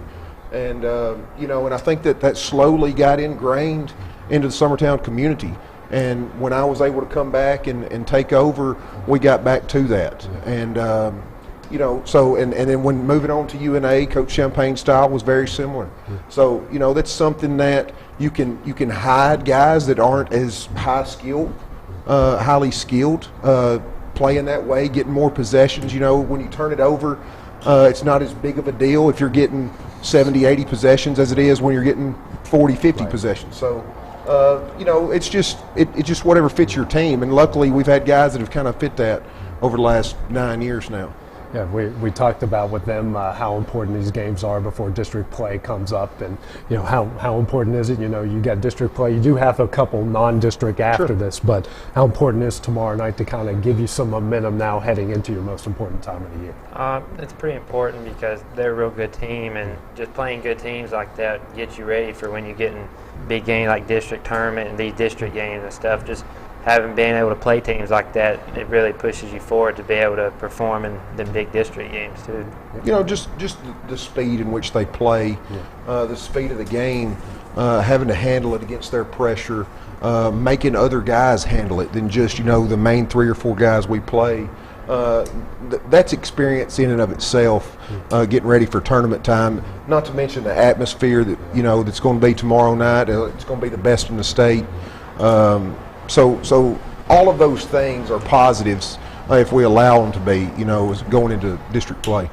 And, and I think that slowly got ingrained into the Summertown community. And when I was able to come back and take over, we got back to that. And, and then when moving on to UNA, Coach Champagne's style was very similar. So, that's something that you can hide guys that aren't as highly skilled, playing that way, getting more possessions. When you turn it over, it's not as big of a deal if you're getting 70, 80 possessions as it is when you're getting 40, 50 possessions. So, it's just whatever fits your team. And luckily, we've had guys that have kind of fit that over the last 9 years now. Yeah, we talked about with them how important these games are before district play comes up, and how important is it? You got district play. You do have a couple non-district after this, but how important is tomorrow night to kind of give you some momentum now heading into your most important time of the year? It's pretty important because they're a real good team, and just playing good teams like that gets you ready for when you get in big games like district tournament and these district games and stuff. Just having been able to play teams like that, it really pushes you forward to be able to perform in the big district games too. Just the speed in which they play, the speed of the game, having to handle it against their pressure, making other guys handle it than just the main 3 or 4 guys we play. That's experience in and of itself, getting ready for tournament time, not to mention the atmosphere that that's going to be tomorrow night. It's going to be the best in the state. So all of those things are positives if we allow them to be, going into district play.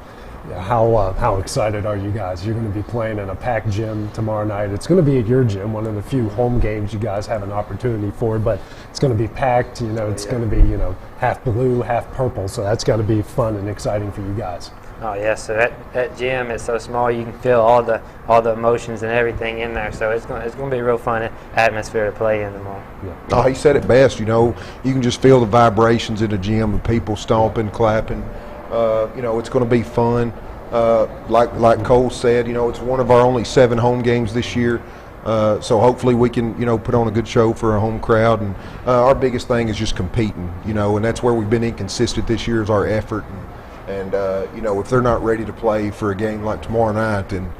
Yeah, how excited are you guys? You're going to be playing in a packed gym tomorrow night. It's going to be at your gym, one of the few home games you guys have an opportunity for, but it's going to be packed. It's going to be half blue, half purple. So that's got to be fun and exciting for you guys. Oh yeah, so that gym is so small you can feel all the emotions and everything in there. So it's going to be a real fun atmosphere to play in tomorrow. Yeah. Oh, he said it best. You can just feel the vibrations in the gym, the people stomping, clapping. It's going to be fun. Like Cole said, it's one of our only 7 home games this year. So hopefully we can, put on a good show for our home crowd. And our biggest thing is just competing, and that's where we've been inconsistent this year is our effort. And if they're not ready to play for a game like tomorrow night, then,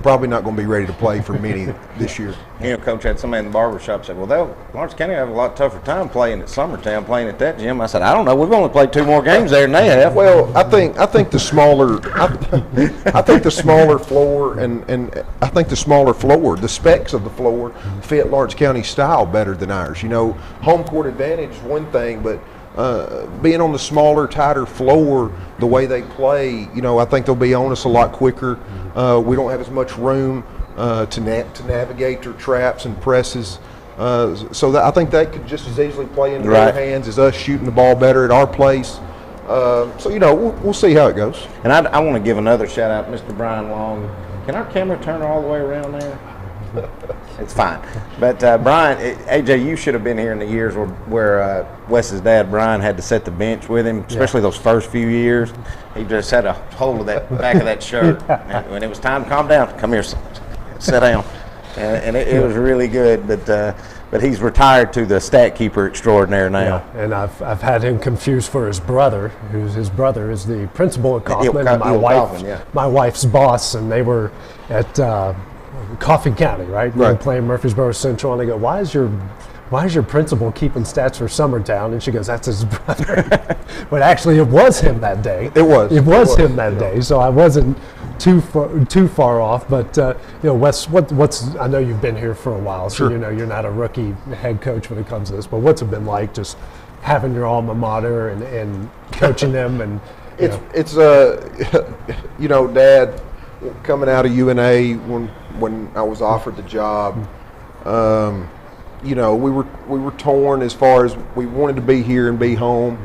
probably not going to be ready to play for many this year. Coach had somebody in the barbershop said, well, Lawrence County have a lot tougher time playing at Summertown, playing at that gym. I said, I don't know. We've only played 2 more games there than they have. Well, I think the smaller, I think the smaller floor and I think the smaller floor, the specs of the floor fit Lawrence County style better than ours. Home court advantage is one thing, but being on the smaller, tighter floor, the way they play, I think they'll be on us a lot quicker. We don't have as much room to navigate their traps and presses. So I think that could just as easily play into their hands as us shooting the ball better at our place. So, we'll see how it goes. And I want to give another shout out, Mr. Brian Long. Can our camera turn all the way around there? It's fine. But Brian, AJ, you should have been here in the years where Wes's dad, Brian, had to set the bench with him, especially those first few years. He just had a hold of that back of that shirt. And when it was time to calm down, come here, sit down. And it was really good. But he's retired to the stat keeper extraordinaire now. Yeah, and I've had him confused for his brother, his brother is the principal at Kaufman, and my wife's boss, and they were at Coffee County, right? They were playing Murfreesboro Central, and they go, why is your principal keeping stats for Summertown? And she goes, that's his brother. But actually, it was him that day. It was him that day, so I wasn't too far off. But Wes, what's I know you've been here for a while, so you're not a rookie head coach when it comes to this. But what's it been like just having your alma mater and coaching them? And it's Dad, coming out of UNA when I was offered the job, we were torn as far as we wanted to be here and be home,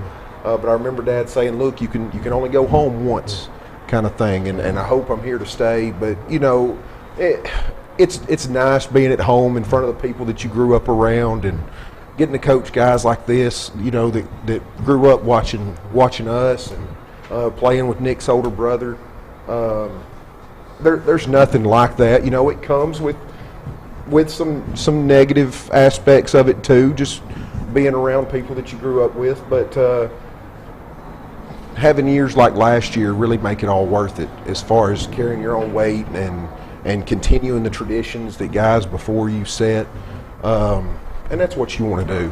but I remember Dad saying, "Look, you can only go home once," kind of thing, and I hope I'm here to stay. But it's nice being at home in front of the people that you grew up around and getting to coach guys like this, that grew up watching us and playing with Nick's older brother. There's nothing like that. It comes with some negative aspects of it too, just being around people that you grew up with. But having years like last year really make it all worth it as far as carrying your own weight and continuing the traditions that guys before you set. And that's what you want to do.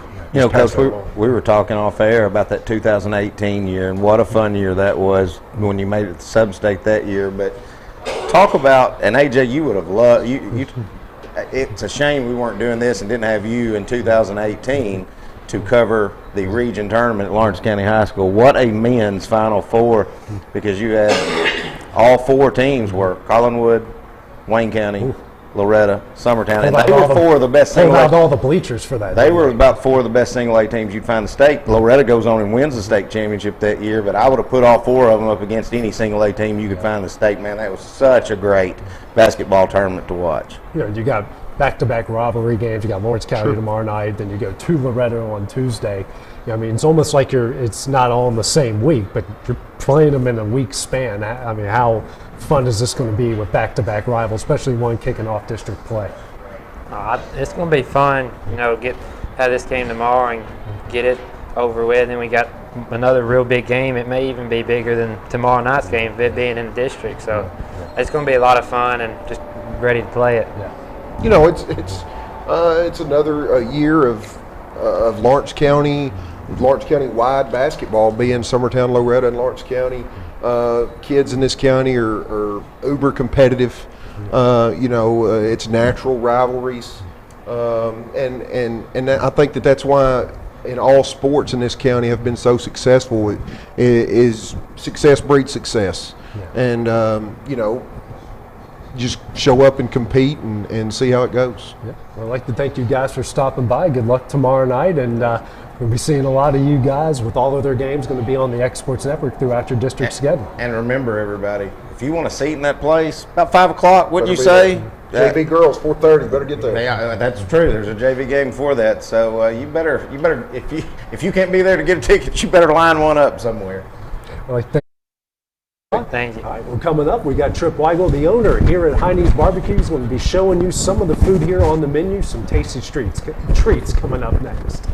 Coach, we were talking off air about that 2018 year and what a fun year that was when you made it to sub-state that year. But talk about, and AJ, you would have loved, it's a shame we weren't doing this and didn't have you in 2018 to cover the region tournament at Lawrence County High School. What a men's Final Four, because you had all 4 teams were Collinwood, Wayne County, Loretta, Summertown, and they were 4 of the best single A. all the bleachers for that. They were about 4 of the best single A teams you'd find in the state. Loretta goes on and wins the state championship that year, but I would have put all 4 of them up against any single A team you could find in the state. Man, that was such a great basketball tournament to watch. You got back-to-back rivalry games. You got Lawrence County tomorrow night, then you go to Loretta on Tuesday. It's almost like it's not all in the same week, but you're playing them in a week span. How fun is this going to be with back-to-back rivals, especially one kicking off district play? It's going to be fun, have this game tomorrow and get it over with. And we got another real big game. It may even be bigger than tomorrow night's game, it being in the district. So it's going to be a lot of fun and just ready to play it. It's another year of Lawrence County wide basketball being Summertown, Loretta, and Lawrence County. Kids in this county are uber competitive. It's natural rivalries, and I think that's why in all sports in this county have been so successful. Is success breeds success, and just show up and compete and see how it goes. Yeah. Well, I'd like to thank you guys for stopping by. Good luck tomorrow night, and we'll be seeing a lot of you guys with all of their games going to be on the xSports Network throughout your district schedule. And remember, everybody, if you want a seat in that place, about 5 o'clock, wouldn't you say? JV girls, 4:30. Better get there. Yeah, that's true. There's a JV game before that, so you better if you can't be there to get a ticket, you better line one up somewhere. Well, Thank you. All right, well, coming up, we got Trip Weigel, the owner here at Hinie's BBQ. He's going to be showing you some of the food here on the menu, some tasty treats coming up next.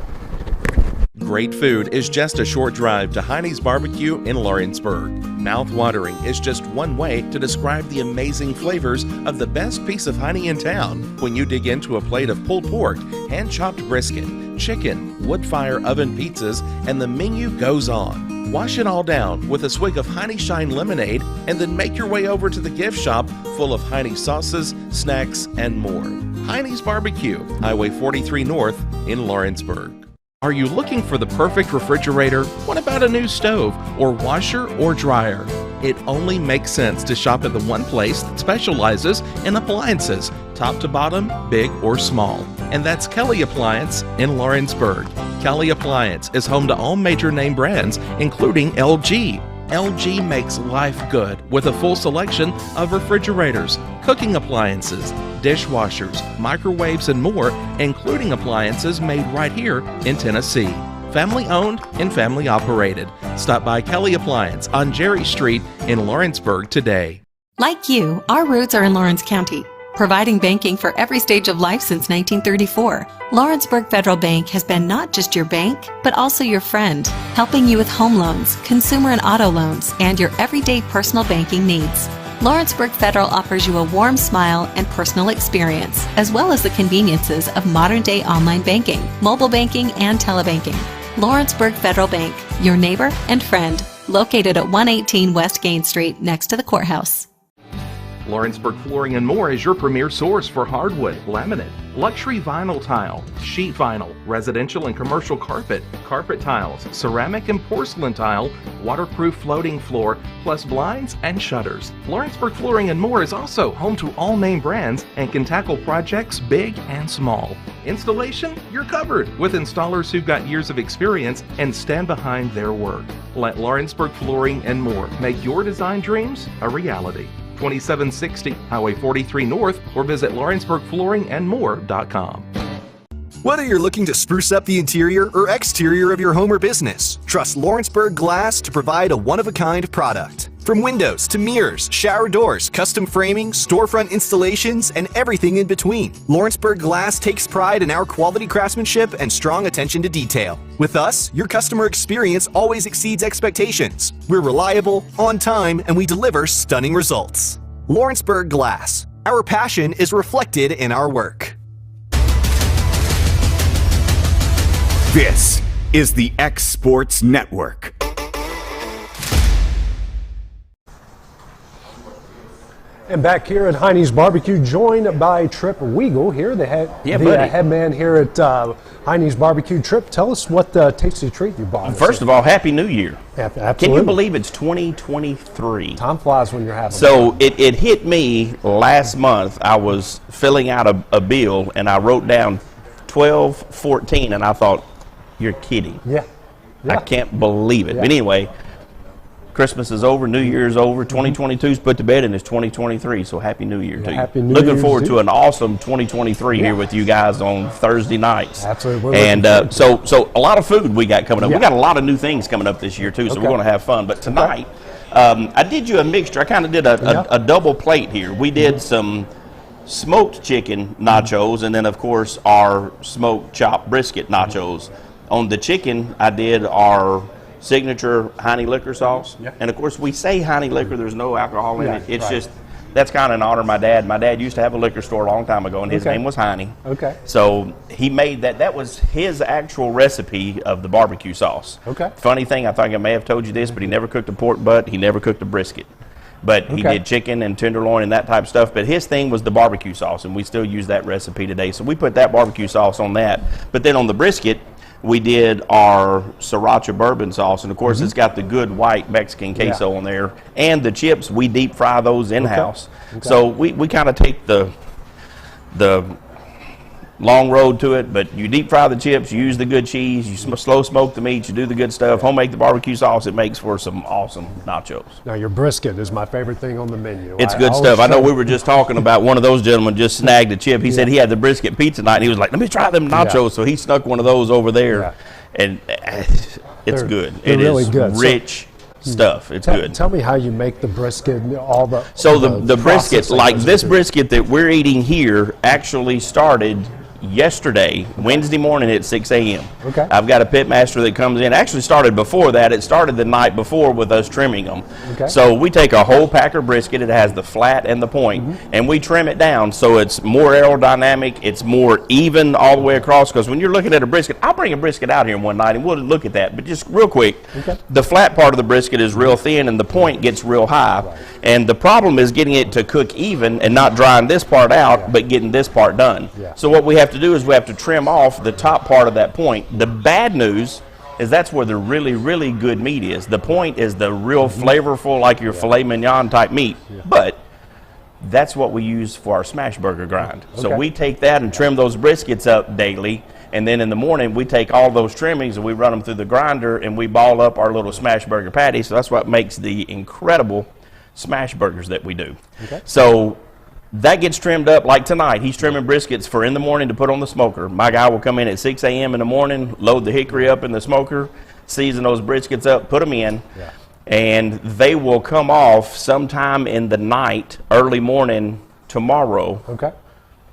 Great food is just a short drive to Hinie's BBQ in Lawrenceburg. Mouth-watering is just one way to describe the amazing flavors of the best piece of Hinie in town. When you dig into a plate of pulled pork, hand-chopped brisket, chicken, wood-fire oven pizzas, and the menu goes on. Wash it all down with a swig of Hinie Shine lemonade, and then make your way over to the gift shop full of Hinie sauces, snacks, and more. Hinie's BBQ, Highway 43 North in Lawrenceburg. Are you looking for the perfect refrigerator? What about a new stove or washer or dryer? It only makes sense to shop at the one place that specializes in appliances, top to bottom, big or small. And that's Kelly Appliance in Lawrenceburg. Kelly Appliance is home to all major name brands, including LG. LG makes life good with a full selection of refrigerators, cooking appliances, dishwashers, microwaves, and more, including appliances made right here in Tennessee. Family owned and family operated. Stop by Kelly Appliance on Jerry Street in Lawrenceburg today. Like you, our roots are in Lawrence County, providing banking for every stage of life since 1934. Lawrenceburg Federal Bank has been not just your bank, but also your friend, helping you with home loans, consumer and auto loans, and your everyday personal banking needs. Lawrenceburg Federal offers you a warm smile and personal experience, as well as the conveniences of modern-day online banking, mobile banking, and telebanking. Lawrenceburg Federal Bank, your neighbor and friend, located at 118 West Gain Street, next to the courthouse. Lawrenceburg Flooring and More is your premier source for hardwood, laminate, luxury vinyl tile, sheet vinyl, residential and commercial carpet, carpet tiles, ceramic and porcelain tile, waterproof floating floor, plus blinds and shutters. Lawrenceburg Flooring and More is also home to all name brands and can tackle projects big and small. Installation? You're covered with installers who've got years of experience and stand behind their work. Let Lawrenceburg Flooring and More make your design dreams a reality. 2760 Highway 43 North, or visit LawrenceburgFlooringandMore.com. Whether you're looking to spruce up the interior or exterior of your home or business, trust Lawrenceburg Glass to provide a one-of-a-kind product. From windows to mirrors, shower doors, custom framing, storefront installations, and everything in between, Lawrenceburg Glass takes pride in our quality craftsmanship and strong attention to detail. With us, your customer experience always exceeds expectations. We're reliable, on time, and we deliver stunning results. Lawrenceburg Glass. Our passion is reflected in our work. This is the xSports Network. And back here at Hinie's BBQ, joined by Trip Weigel here, the head man here at Hinie's BBQ. Trip, tell us what tasty treat you bought. First of all, Happy New Year. Absolutely. Can you believe it's 2023? Time flies when you're having So it hit me last month. I was filling out a bill, and I wrote down 12/14, and I thought, you're kidding. Yeah. I can't believe it. Yeah. But anyway, Christmas is over, New Year's over, 2022's put to bed, and it's 2023, so Happy New Year to you. Happy New Looking Year's forward to Eve. an awesome 2023 here with you guys on Thursday nights. Absolutely. And so a lot of food we got coming up. Yeah. We got a lot of new things coming up this year, too, so we're going to have fun. But tonight, I did you a mixture. I kind of did a double plate here. We did some smoked chicken nachos, and then, of course, our smoked chopped brisket nachos. On the chicken, I did our signature Hinie liquor sauce. Yeah. And, of course, we say Hinie liquor. There's no alcohol in it. It's right. just, that's kind of an honor of my dad. My dad used to have a liquor store a long time ago, and his name was Hinie. Okay. So he made that. That was his actual recipe of the barbecue sauce. Okay. Funny thing, I think I may have told you this, but he never cooked a pork butt. He never cooked a brisket. But he did chicken and tenderloin and that type of stuff. But his thing was the barbecue sauce, and we still use that recipe today. So we put that barbecue sauce on that. But then on the brisket, we did our sriracha bourbon sauce, and of course it's got the good white Mexican queso on there. And the chips, we deep fry those in-house. Okay. So we kind of take the long road to it, but you deep fry the chips, you use the good cheese, you slow smoke the meat, you do the good stuff, homemade the barbecue sauce. It makes for some awesome nachos. Now, your brisket is my favorite thing on the menu. It's good stuff. I know we were just talking about one of those gentlemen just snagged a chip. He said he had the brisket pizza night, and he was like, let me try them nachos. So he snuck one of those over there, and it's good. They're It really is good. rich, stuff. It's good. Tell me how you make the brisket. So the brisket, like this brisket that we're eating here, actually started yesterday, Wednesday morning at 6 a.m. Okay. I've got a pit master that comes in. Actually started before that. It started the night before with us trimming them. Okay. So we take a whole packer brisket. It has the flat and the point, and we trim it down so it's more aerodynamic. It's more even all the way across. Because when you're looking at a brisket, I'll bring a brisket out here one night and we'll look at that. But just real quick, the flat part of the brisket is real thin and the point gets real high. Right. And the problem is getting it to cook even and not drying this part out, but getting this part done. Yeah. So what we have to do is we have to trim off the top part of that point. The bad news is that's where the really, really good meat is. The point is the real flavorful, like your filet mignon type meat. But that's what we use for our smash burger grind. So we take that and trim those briskets up daily. And then in the morning, we take all those trimmings and we run them through the grinder and we ball up our little smash burger patty. So that's what makes the incredible smash burgers that we do. So that gets trimmed up like tonight. He's trimming briskets for in the morning to put on the smoker. My guy will come in at 6 a.m. in the morning, load the hickory up in the smoker, season those briskets up, put them in, and they will come off sometime in the night, early morning tomorrow.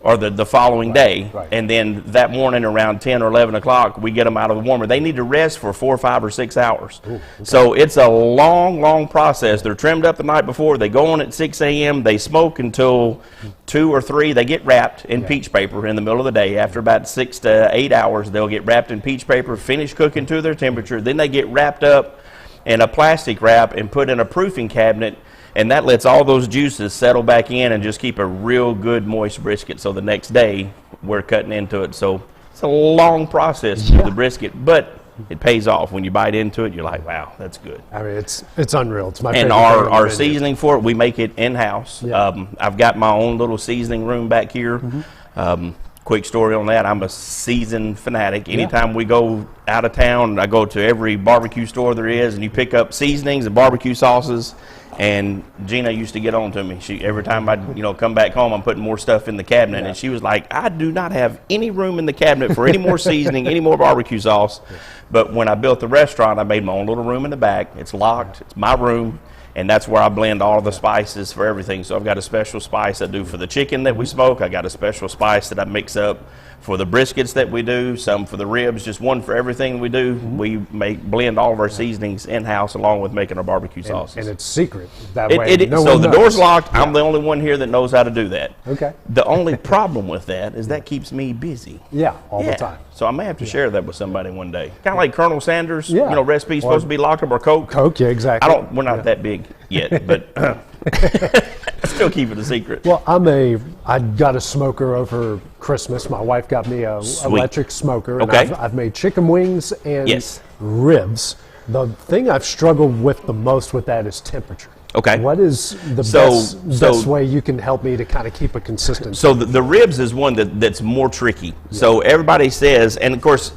Or the following day, and then that morning around 10 or 11 o'clock, we get them out of the warmer. They need to rest for 4, 5, or 6 hours. So it's a long, long process. They're trimmed up the night before. They go on at 6 a.m. They smoke until 2 or 3. They get wrapped in peach paper in the middle of the day. After about 6 to 8 hours, they'll get wrapped in peach paper, finish cooking to their temperature. Then they get wrapped up in a plastic wrap and put in a proofing cabinet. And that lets all those juices settle back in and just keep a real good moist brisket. So the next day, we're cutting into it. So it's a long process to do the brisket, but it pays off. When you bite into it, you're like, wow, that's good. I mean, it's unreal. It's my and favorite our seasoning for it, we make it in-house. I've got my own little seasoning room back here. Quick story on that. I'm a seasoned fanatic. Anytime we go out of town, I go to every barbecue store there is, and you pick up seasonings and barbecue sauces. And Gina used to get on to me. Every time I come back home, I'm putting more stuff in the cabinet. And she was like, I do not have any room in the cabinet for any more seasoning, any more barbecue sauce. But when I built the restaurant, I made my own little room in the back. It's locked. It's my room. And that's where I blend all the spices for everything. So I've got a special spice I do for the chicken that we smoke. I got a special spice that I mix up for the briskets that we do, some for the ribs, just one for everything we do. We blend all of our seasonings in-house along with making our barbecue sauces. And it's secret. That way no so one the knows. door's locked. I'm the only one here that knows how to do that. Okay. The only problem with that is that keeps me busy. All the time. So I may have to share that with somebody one day. Kind of like Colonel Sanders, recipe's supposed to be locked up, or Coke. Coke, yeah, exactly. We're not that big yet, but still keep it a secret. Well, I got a smoker over Christmas. My wife got me a electric smoker. And I've made chicken wings and ribs. The thing I've struggled with the most with that is temperature. What is the best way you can help me to kind of keep a consistent? So the ribs is one that's more tricky. So everybody says, and of course,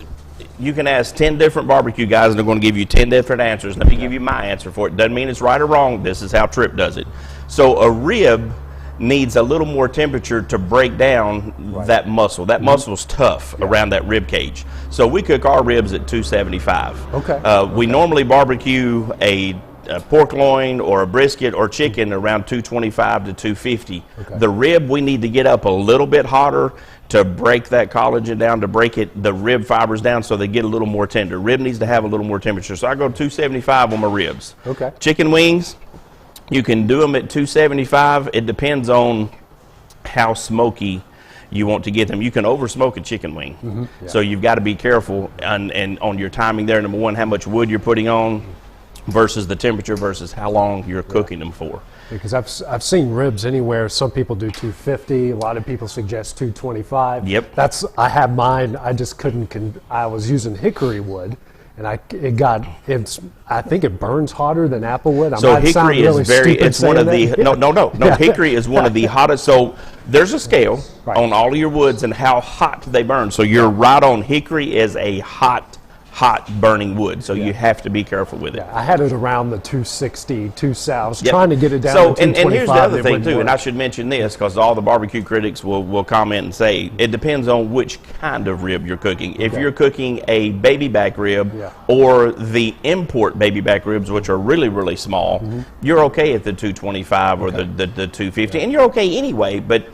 you can ask 10 different barbecue guys and they're going to give you 10 different answers. Let me give you my answer for it. Doesn't mean it's right or wrong. This is how Tripp does it. So a rib needs a little more temperature to break down that muscle. That muscle's tough around that rib cage. So we cook our ribs at 275. We normally barbecue a pork loin or a brisket or chicken around 225 to 250. The rib, we need to get up a little bit hotter to break that collagen down, to break the rib fibers down so they get a little more tender. Rib needs to have a little more temperature. So I go 275 on my ribs. Chicken wings, you can do them at 275. It depends on how smoky you want to get them. You can over smoke a chicken wing. So you've got to be careful and on your timing there. Number one, how much wood you're putting on versus the temperature versus how long you're cooking them for. Because I've seen ribs anywhere. Some people do 250. A lot of people suggest 225. I have mine. I just couldn't. I was using hickory wood, and I think it burns hotter than apple wood. So hickory is it's one of the no. Hickory is one of the hottest. So there's a scale on all of your woods and how hot they burn. So you're right on. Hickory is a hot hot burning wood, so you have to be careful with it. I had it around the 260, 270. I was Yep. trying to get it down so, to and 225. here's the other it thing wouldn't too, and work. I should mention this because all the barbecue critics will comment and say it depends on which kind of rib you're cooking. If you're cooking a baby back rib or the import baby back ribs, which are really, really small, you're okay at the 225 or the 250, and you're okay anyway, but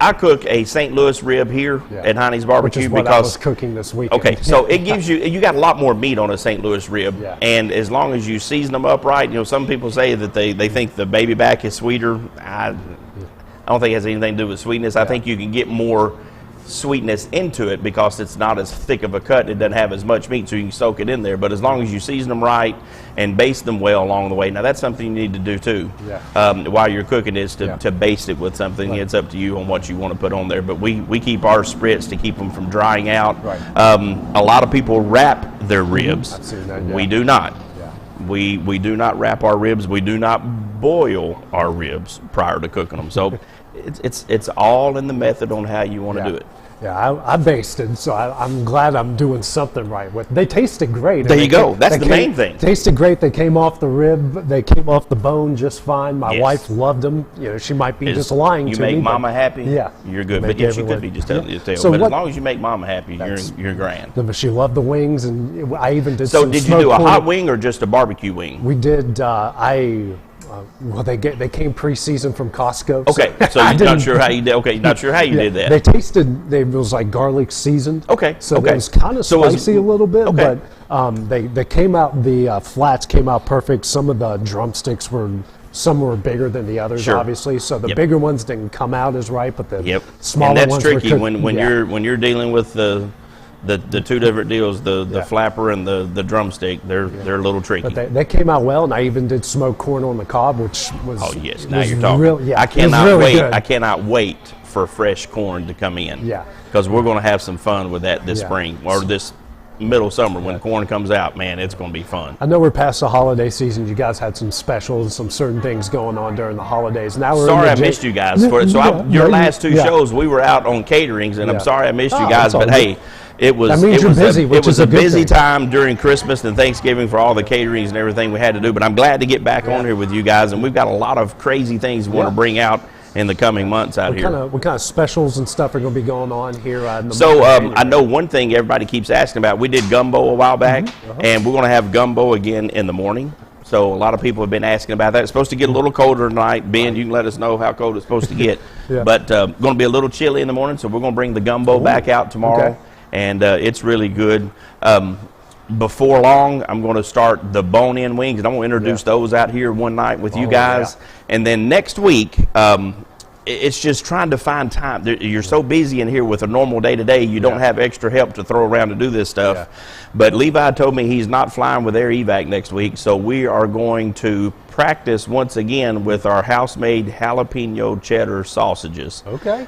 I cook a St. Louis rib here at Hinie's Barbecue Which is what because I was cooking this weekend. okay, so it gives you got a lot more meat on a St. Louis rib, and as long as you season them up right, some people say that they think the baby back is sweeter. I don't think it has anything to do with sweetness. I think you can get more sweetness into it because it's not as thick of a cut. It doesn't have as much meat, so you can soak it in there. But as long as you season them right and baste them well along the way, now that's something you need to do too. While you're cooking is to baste it with something. It's up to you on what you want to put on there. But we keep our spritz to keep them from drying out. A lot of people wrap their ribs. I've seen that, We do not. We do not wrap our ribs. We do not boil our ribs prior to cooking them. So it's all in the method on how you want to do it. Yeah, I basted, so I'm glad I'm doing something right with. They tasted great. There you go. That's the main thing. Tasted great. They came off the rib. They came off the bone just fine. My wife loved them. She might be just lying you to me. You make mama happy. Yeah, you're good. But she could be just telling you to tell. So but as long as you make mama happy, you're grand. She loved the wings, and I even did. So some did you do a smoked hot pork. wing or just a barbecue wing? We did. Well, they came pre-seasoned from Costco. Okay, so you're not sure how you did. Okay, not sure how you did that. They tasted. It was like garlic seasoned. Okay, so okay. it was kind of So it was- spicy a little bit, okay. but they came out. The flats came out perfect. Some of the drumsticks were. Some were bigger than the others, Sure. obviously. So the bigger ones didn't come out as right, but the smaller and that's ones tricky were cooked. when you're dealing with the two different deals, the flapper and the drumstick. They're a little tricky. But they came out well, and I even did smoked corn on the cob, which was Now was you're talking. Real, yeah, I it was cannot really wait. good. I cannot wait for fresh corn to come in. Yeah. Because we're going to have some fun with that this Yeah. spring or this middle summer when corn comes out. Man, it's going to be fun. I know we're past the holiday season. You guys had some specials, some certain things going on during the holidays. Now we're Sorry in I the missed you guys. Your last two shows, we were out on caterings, and I'm sorry I missed you Oh, guys. it's all But good. hey, it was That means it you're was busy, a, which it was is a a good busy thing. time during Christmas and Thanksgiving for all the caterings and everything we had to do. But I'm glad to get back on here with you guys, and we've got a lot of crazy things we want to bring out in the coming months out here. What kind of specials and stuff are going to be going on here? In the So month of January? I know one thing everybody keeps asking about. We did gumbo a while back, and we're going to have gumbo again in the morning. So a lot of people have been asking about that. It's supposed to get a little colder tonight. Ben, you can let us know how cold it's supposed to get. But going to be a little chilly in the morning, so we're going to bring the gumbo back out tomorrow, and it's really good. Before long, I'm going to start the bone-in wings, and I'm going to introduce those out here one night with you guys. And then next week, it's just trying to find time. You're so busy in here with a normal day-to-day, you don't have extra help to throw around to do this stuff. But Levi told me he's not flying with Air Evac next week, so we are going to practice once again with our house-made jalapeno cheddar sausages.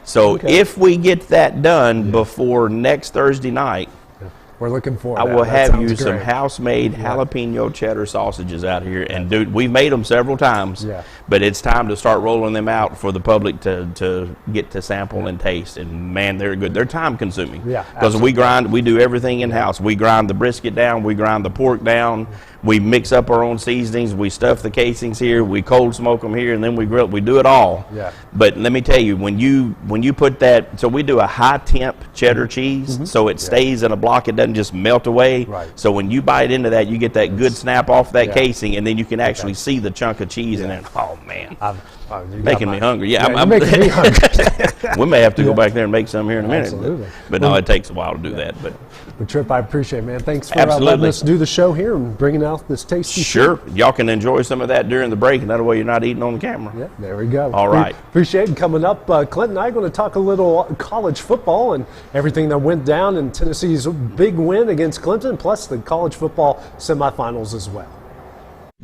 So if we get that done before next Thursday night, we're looking forward I to will that. have That you sounds some great. house-made jalapeno cheddar sausages out here. And dude, we've made them several times, but it's time to start rolling them out for the public to get to sample and taste. And man, they're good. They're time-consuming. Because we do everything in-house. We grind the brisket down. We grind the pork down. We mix up our own seasonings. We stuff the casings here. We cold smoke them here, and then we grill. We do it all. But let me tell you, when you put that, so we do a high temp cheddar cheese, so it stays in a block. It doesn't just melt away. So when you bite into that, you get that good snap off that casing, and then you can actually see the chunk of cheese in there. Oh man, making me hungry. You're making me hungry. We may have to go back there and make some here in a minute. Absolutely. But no, it takes a while to do that. But Trip, I appreciate it, man. Thanks for Absolutely. letting us do the show here and bringing out this tasty sure, y'all can enjoy some of that during the break, and that way you're not eating on the camera. Yeah, there we go. All right. Appreciate it. Coming up, Clint and I are going to talk a little college football and everything that went down in Tennessee's big win against Clemson, plus the college football semifinals as well.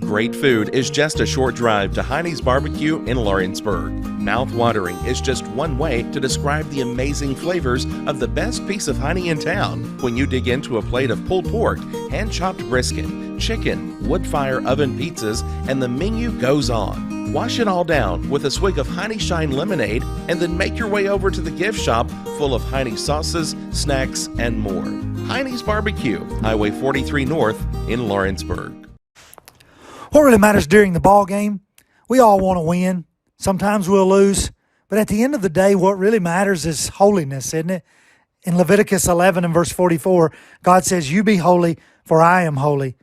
Great food is just a short drive to Heinie's Barbecue in Lawrenceburg. Mouth-watering is just one way to describe the amazing flavors of the best piece of Hinie in town when you dig into a plate of pulled pork, hand-chopped brisket, chicken, wood-fire oven pizzas, and the menu goes on. Wash it all down with a swig of Hinie Shine lemonade and then make your way over to the gift shop full of Hinie sauces, snacks, and more. Hinie's BBQ, Highway 43 North in Lawrenceburg. What really matters during the ball game? We all want to win. Sometimes we'll lose. But at the end of the day, what really matters is holiness, isn't it? In Leviticus 11 and verse 44, God says, "You be holy, for I am holy."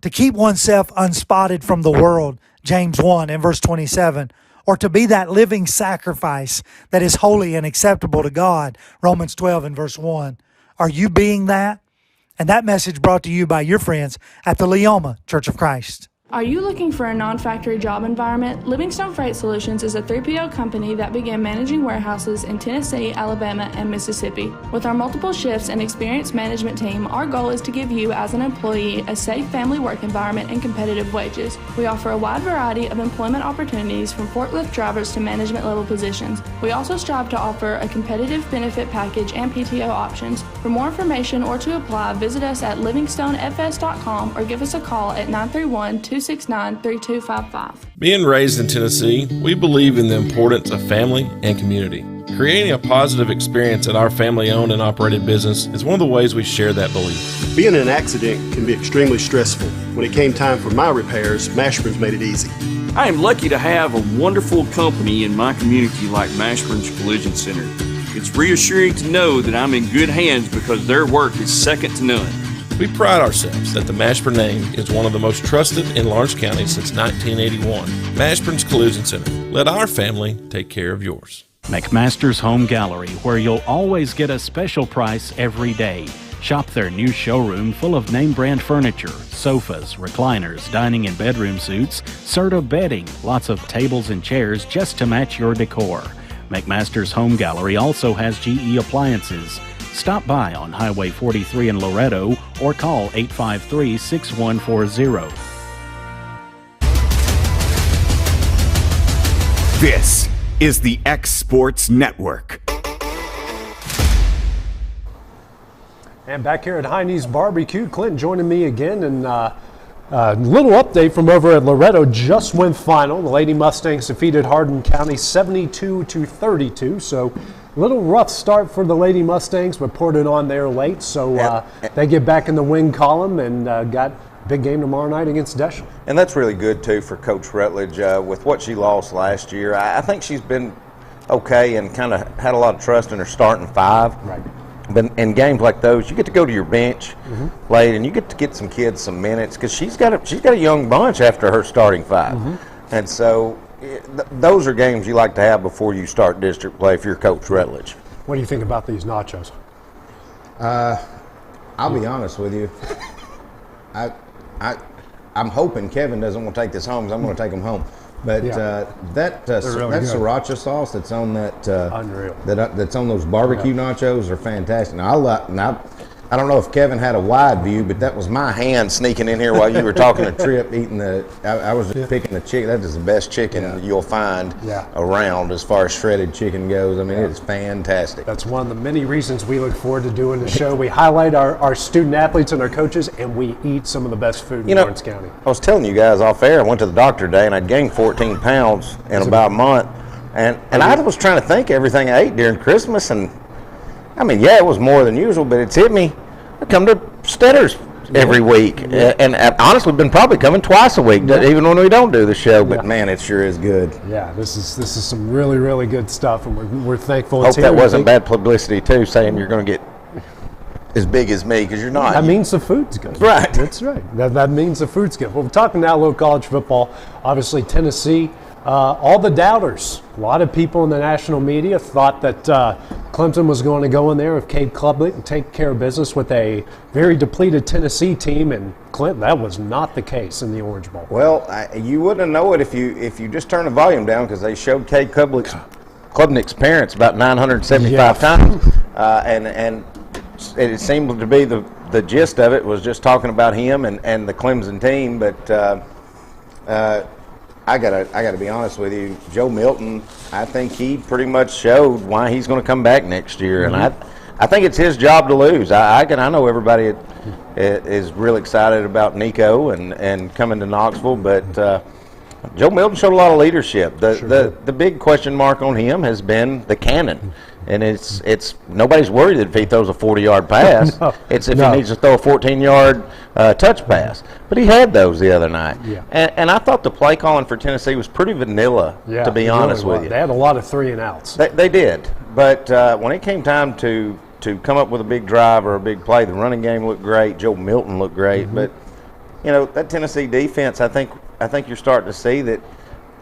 To keep oneself unspotted from the world, James 1 and verse 27, or to be that living sacrifice that is holy and acceptable to God, Romans 12 and verse 1. Are you being that? And that message brought to you by your friends at the Leoma Church of Christ. Are you looking for a non-factory job environment? Livingstone Freight Solutions is a 3PL company that began managing warehouses in Tennessee, Alabama, and Mississippi. With our multiple shifts and experienced management team, our goal is to give you as an employee a safe family work environment and competitive wages. We offer a wide variety of employment opportunities from forklift drivers to management level positions. We also strive to offer a competitive benefit package and PTO options. For more information or to apply, visit us at livingstonefs.com or give us a call at 931-269-3255. Being raised in Tennessee, we believe in the importance of family and community. Creating a positive experience at our family-owned and operated business is one of the ways we share that belief. Being in an accident can be extremely stressful. When it came time for my repairs, Mashburn's made it easy. I am lucky to have a wonderful company in my community like Mashburn's Collision Center. It's reassuring to know that I'm in good hands because their work is second to none. We pride ourselves that the Mashburn name is one of the most trusted in Lawrence County since 1981. Mashburn's Collision Center. Let our family take care of yours. McMaster's Home Gallery, where you'll always get a special price every day. Shop their new showroom full of name brand furniture, sofas, recliners, dining and bedroom suites, Serta bedding, lots of tables and chairs just to match your decor. McMaster's Home Gallery also has GE appliances. Stop by on Highway 43 in Loretto or call 853-6140. This is the xSports Network. And back here at Hinie's BBQ, Clint joining me again, and a little update from over at Loretto. Just went final. The Lady Mustangs defeated Hardin County 72-32. So a little rough start for the Lady Mustangs, but poured it on there late. So they get back in the win column and got a big game tomorrow night against Deschel. And that's really good, too, for Coach Rutledge. With what she lost last year, I think she's been okay and kind of had a lot of trust in her starting five. Right. But in games like those, you get to go to your bench late, and you get to get some kids some minutes because she's got a young bunch after her starting five. And so those are games you like to have before you start district play if you're Coach Rutledge. What do you think about these nachos? I'll be honest with you. I'm hoping Kevin doesn't want to take this home because I'm going to take them home. But that sriracha sauce that's on that unreal. That's on those barbecue nachos are fantastic. Now, I don't know if Kevin had a wide view, but that was my hand sneaking in here while you were talking to Trip eating I was picking the chicken. That is the best chicken you'll find around as far as shredded chicken goes. I mean, it is fantastic. That's one of the many reasons we look forward to doing the show. We highlight our student athletes and our coaches, and we eat some of the best food in Lawrence County. I was telling you guys off air, I went to the doctor today, and I'd gained 14 pounds in about a month. And I was trying to think everything I ate during Christmas, and I mean, it was more than usual, but it's hit me. I come to Stetter's every week, and I've honestly been probably coming twice a week, even when we don't do the show. But man, it sure is good. Yeah, this is some really, really good stuff, and we're thankful. Hope that wasn't bad publicity too, saying you're going to get as big as me, because you're not. That means the food's good. Right. That's right. That means the food's good. Well, we're talking now local college football. Obviously, Tennessee. All the doubters, a lot of people in the national media thought that Clemson was going to go in there with Cade Klubnik and take care of business with a very depleted Tennessee team, and Clinton, that was not the case in the Orange Bowl. Well, you wouldn't know it if you just turn the volume down, because they showed Cade Klubnik's parents about 975 times, and it seemed to be the gist of it was just talking about him and the Clemson team, but. I gotta be honest with you. Joe Milton, I think he pretty much showed why he's going to come back next year, and I think it's his job to lose. I know everybody is real excited about Nico and coming to Knoxville, but Joe Milton showed a lot of leadership. The big question mark on him has been the cannon. And it's nobody's worried if he throws a 40-yard pass. It's if he needs to throw a 14-yard touch pass. But he had those the other night. Yeah. And I thought the play calling for Tennessee was pretty vanilla, to be honest with you. They had a lot of 3 and outs. They did. But when it came time to come up with a big drive or a big play, the running game looked great. Joe Milton looked great. But, that Tennessee defense, I think you're starting to see that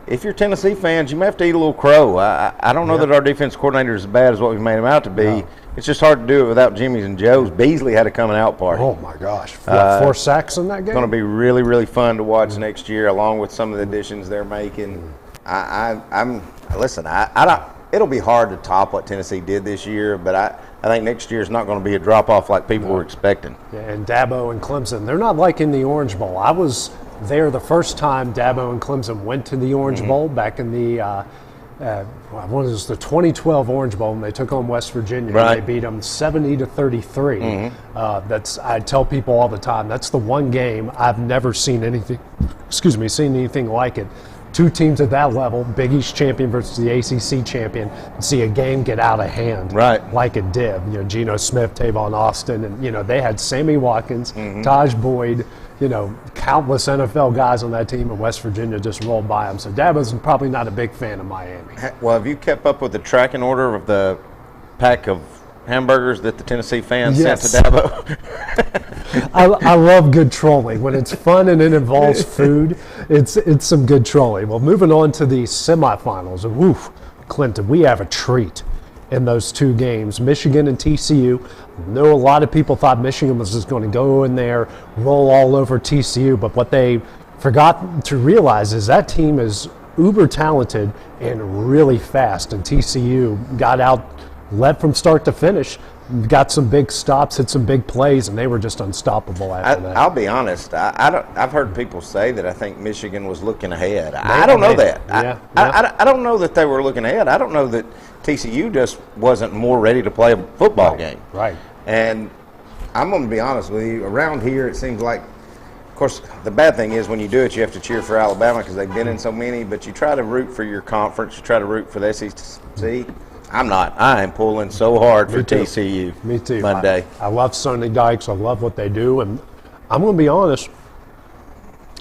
if you're Tennessee fans, you may have to eat a little crow. I don't know that our defense coordinator is as bad as what we've made him out to be. No. It's just hard to do it without Jimmy's and Joe's. Beasley had a coming out party. Oh, my gosh. 4 sacks in that game? It's going to be really, really fun to watch next year, along with some of the additions they're making. It'll be hard to top what Tennessee did this year, but I think next year is not going to be a drop-off like people were expecting. Yeah, and Dabo and Clemson, they're not like in the Orange Bowl. I was there the first time Dabo and Clemson went to the Orange Bowl back in the what was the 2012 Orange Bowl, and they took on West Virginia. Right. And they beat them 70-33. I tell people all the time, that's the one game I've never seen anything like it. 2 teams at that level, Big East champion versus the ACC champion, and see a game get out of hand like it did. Geno Smith, Tavon Austin, and they had Sammy Watkins, Taj Boyd, countless NFL guys on that team, and West Virginia just rolled by them. So Dabo's probably not a big fan of Miami. Well, have you kept up with the tracking order of the pack of hamburgers that the Tennessee fans sent to Dabo? I love good trolling. When it's fun and it involves food, it's some good trolling. Well, moving on to the semifinals. Woof, Clinton, we have a treat in those 2 games. Michigan and TCU. I know a lot of people thought Michigan was just going to go in there, roll all over TCU, but what they forgot to realize is that team is uber talented and really fast, and TCU got out, led from start to finish, got some big stops, hit some big plays, and they were just unstoppable after that. I'll be honest. I've heard people say that I think Michigan was looking ahead. I don't know that. I don't know that they were looking ahead. I don't know that TCU just wasn't more ready to play a football game. Right. And I'm going to be honest with you. Around here, it seems like, of course, the bad thing is when you do it, you have to cheer for Alabama because they've been in so many, but you try to root for your conference. You try to root for the SEC. I'm not. I am pulling so hard for TCU. Me too. Monday. I love Sonny Dykes. I love what they do. And I'm going to be honest.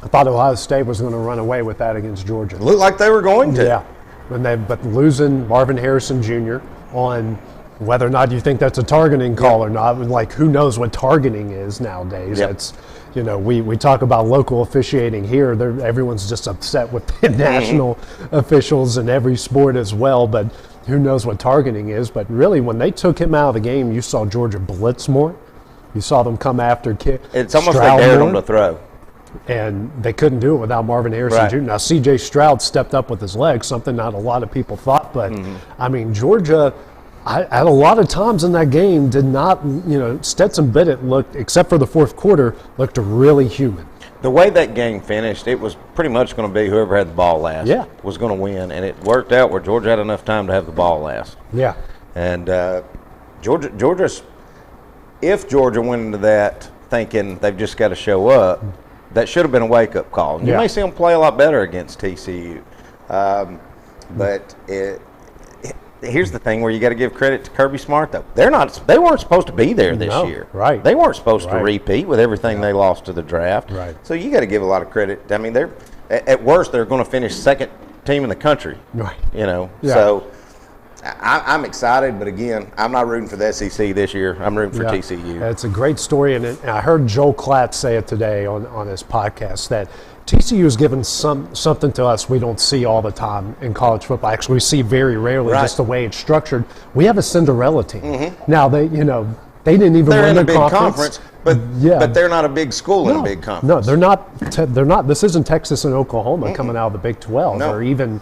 I thought Ohio State was going to run away with that against Georgia. Looked like they were going to. Yeah. But losing Marvin Harrison Jr. on whether or not you think that's a targeting call or not, like who knows what targeting is nowadays. It's, we talk about local officiating here. Everyone's just upset with the national officials in every sport as well. But who knows what targeting is. But really, when they took him out of the game, you saw Georgia blitz more. You saw them come after It's almost like they dared them to throw. And they couldn't do it without Marvin Harrison Jr. Now, C.J. Stroud stepped up with his legs, something not a lot of people thought. But, I mean, Georgia, at a lot of times in that game, did not, Stetson Bennett looked, except for the fourth quarter, looked really human. The way that game finished, it was pretty much going to be whoever had the ball last was going to win. And it worked out where Georgia had enough time to have the ball last. Yeah. And if Georgia went into that thinking they've just got to show up, that should have been a wake-up call. You may see them play a lot better against TCU. But here's the thing where you got to give credit to Kirby Smart, though. They weren't supposed to be there this year. Right. They weren't supposed to repeat with everything they lost to the draft. Right. So you got to give a lot of credit. I mean, at worst, they're going to finish second team in the country. Right. So I'm excited, but again, I'm not rooting for the SEC this year. I'm rooting for TCU. It's a great story, and I heard Joel Klatt say it today on his podcast that TCU has given something to us we don't see all the time in college football. Actually, we see very rarely just the way it's structured. We have a Cinderella team. Now they didn't even win a the big conference. But they're not a big school in a big conference. No, they're not. This isn't Texas and Oklahoma coming out of the Big 12, or even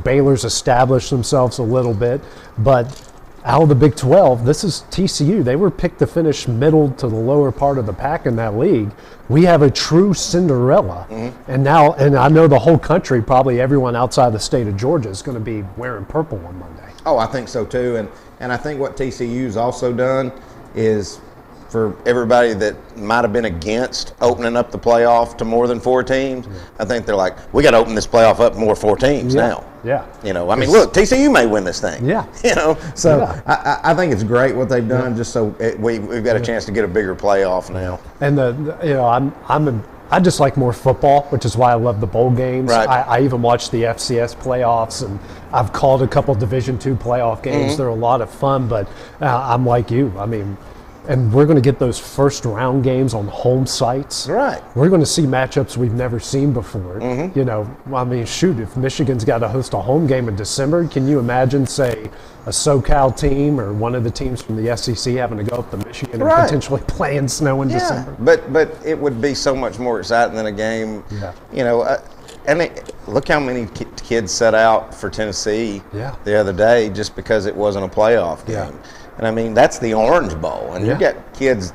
Baylor's established themselves a little bit. But out of the Big 12, this is TCU. They were picked to finish middle to the lower part of the pack in that league. We have a true Cinderella, and I know the whole country, probably everyone outside the state of Georgia, is going to be wearing purple on Monday. Oh, I think so too, and I think what TCU's also done is for everybody that might have been against opening up the playoff to more than 4 teams. I think they're like, we got to open this playoff up to more 4 teams now. Yeah. You know, I mean, look, TCU may win this thing. Yeah. You know, so Yeah. I think it's great what they've done, just so we've got a chance to get a bigger playoff now. And I just like more football, which is why I love the bowl games. Right. I even watch the FCS playoffs, and I've called a couple Division II playoff games. They're a lot of fun, but I'm like you. I mean, and we're going to get those first round games on home sites. Right. We're going to see matchups we've never seen before. You know, I mean, shoot, if Michigan's got to host a home game in December, can you imagine, say, a SoCal team or one of the teams from the SEC having to go up to Michigan and potentially play in snow in December? But it would be so much more exciting than a game. Yeah. You know, look how many kids set out for Tennessee the other day just because it wasn't a playoff game. Yeah. And I mean, that's the Orange Bowl, and you got kids.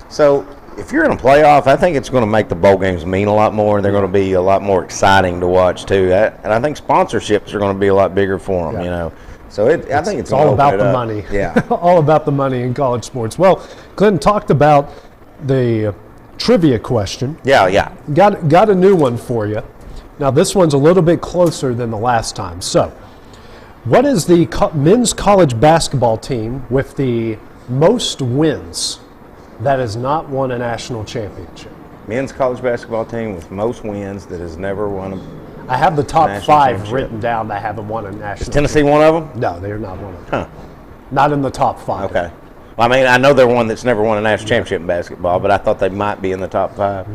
So if you're in a playoff, I think it's going to make the bowl games mean a lot more. They're going to be a lot more exciting to watch too. And I think sponsorships are going to be a lot bigger for them. You know, so I think it's all about the money. Yeah, all about the money in college sports. Well, Clinton talked about the trivia question. Yeah. Got a new one for you. Now this one's a little bit closer than the last time. So, what is the men's college basketball team with the most wins that has not won a national championship? Men's college basketball team with most wins that has never won I have the top 5 written down that haven't won a national. Is Tennessee one of them? No, they're not one of them. Huh. Not in the top 5. Okay. Well, I mean, I know they're one that's never won a national championship in basketball, but I thought they might be in the top 5.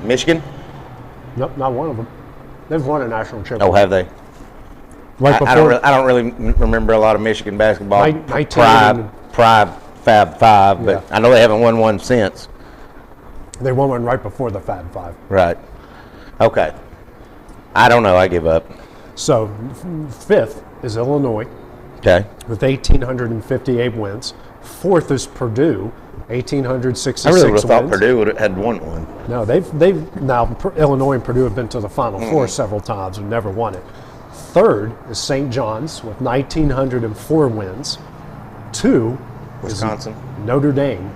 Michigan? Nope, not one of them. They've won a national championship. Oh, have they? Right before, I don't really remember a lot of Michigan basketball. 19 Fab Five, but I know they haven't won one since. They won one right before the Fab Five. Right. Okay. I don't know. I give up. So, 5th is Illinois. Okay. With 1,858 wins. 4th is Purdue, 1,866 I really would have thought wins. Purdue would have had won one. No, Illinois and Purdue have been to the Final Four several times and never won it. 3rd is St. John's with 1,904 wins. 2 Wisconsin. is Notre Dame.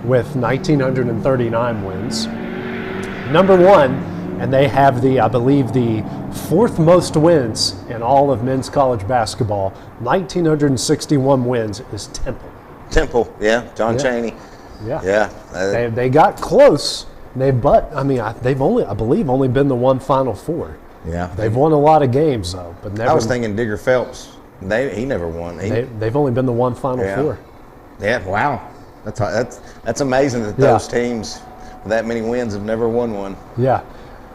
With 1,939 wins. Number 1, and they have I believe the 4th most wins in all of men's college basketball. 1,961 wins is Temple. Yeah, John Chaney. Yeah. They got close. They've only been the one Final Four. Yeah. They've won a lot of games though, but never. I was thinking Digger Phelps. He never won. They've only been the one Final Four. Yeah. Wow. That's amazing that those teams with that many wins have never won one. Yeah.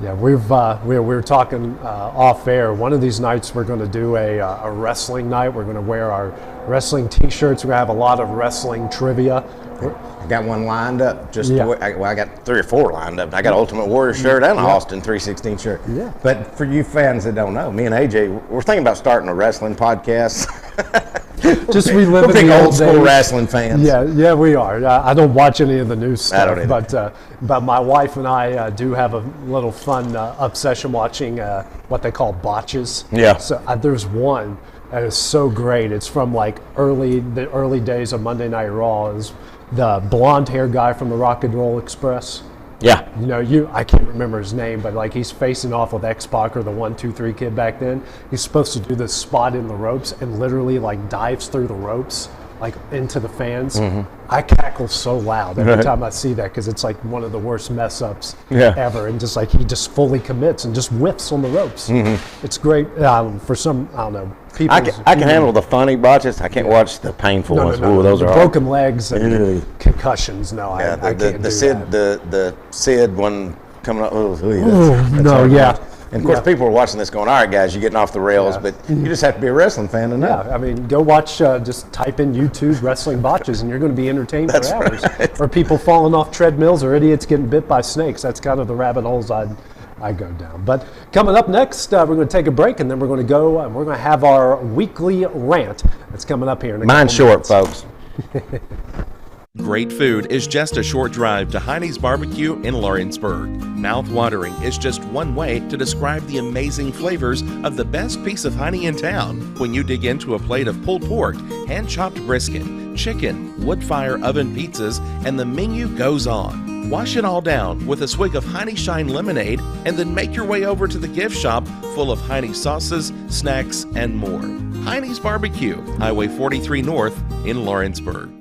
Yeah, we were talking off air. One of these nights we're going to do a wrestling night. We're going to wear our wrestling T-shirts. We're going to have a lot of wrestling trivia. I got one lined up. I got 3 or 4 lined up. I got an Ultimate Warrior shirt and an Austin 316 shirt. Yeah. But for you fans that don't know, me and AJ, we're thinking about starting a wrestling podcast. Just reliving we're big the old school wrestling fans. Yeah, we are. I don't watch any of the new stuff, I don't either. but my wife and I do have a little fun obsession watching what they call botches. Yeah. So there's one that is so great. It's from like the early days of Monday Night Raw. Is the blonde hair guy from the Rock and Roll Express. Yeah. You know, I can't remember his name, but like he's facing off with X-Pac or the 1, 2, 3 kid back then. He's supposed to do this spot in the ropes and literally like dives through the ropes like into the fans. I cackle so loud every time I see that because it's like one of the worst mess ups ever. And just like he just fully commits and just whiffs on the ropes. It's great for some, I don't know. People, I can handle the funny botches. I can't watch the painful ones. No, Ooh, those the are broken legs and concussions. No, I can't do that. The Sid one coming up. And of course, people are watching this going, all right, guys, you're getting off the rails, but you just have to be a wrestling fan to know. Yeah, I mean, go watch, just type in YouTube wrestling botches, and you're going to be entertained for hours. Right. Or people falling off treadmills, or idiots getting bit by snakes. That's kind of the rabbit holes I go down. But coming up next, we're going to take a break, and then we're going to go and we're going to have our weekly rant that's coming up here in a couple Mine's short, minutes. folks. Great food is just a short drive to Heinie's BBQ in Lawrenceburg. Mouth-watering is just one way to describe the amazing flavors of the best piece of Hinie in town when you dig into a plate of pulled pork, hand-chopped brisket, chicken, wood-fire oven pizzas, and the menu goes on. Wash it all down with a swig of Hinie Shine lemonade and then make your way over to the gift shop full of Hinie sauces, snacks, and more. Heinie's BBQ, Highway 43 North in Lawrenceburg.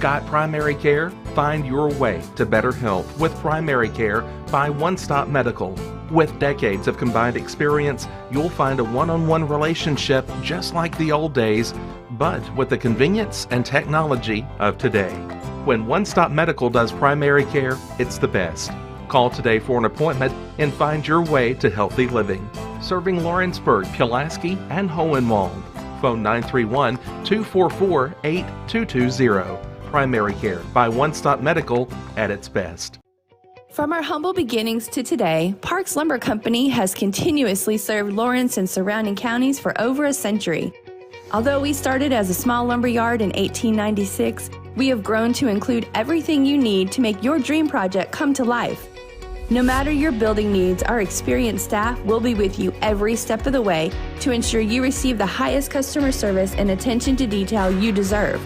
Got primary care? Find your way to better health with primary care by One Stop Medical. With decades of combined experience, you'll find a one-on-one relationship just like the old days, but with the convenience and technology of today. When One Stop Medical does primary care, it's the best. Call today for an appointment and find your way to healthy living. Serving Lawrenceburg, Pulaski, and Hohenwald. Phone 931-244-8220. Primary care by One Stop Medical at its best. From our humble beginnings to today, Parks Lumber Company has continuously served Lawrence and surrounding counties for over a century. Although we started as a small lumber yard in 1896, we have grown to include everything you need to make your dream project come to life. No matter your building needs, our experienced staff will be with you every step of the way to ensure you receive the highest customer service and attention to detail you deserve.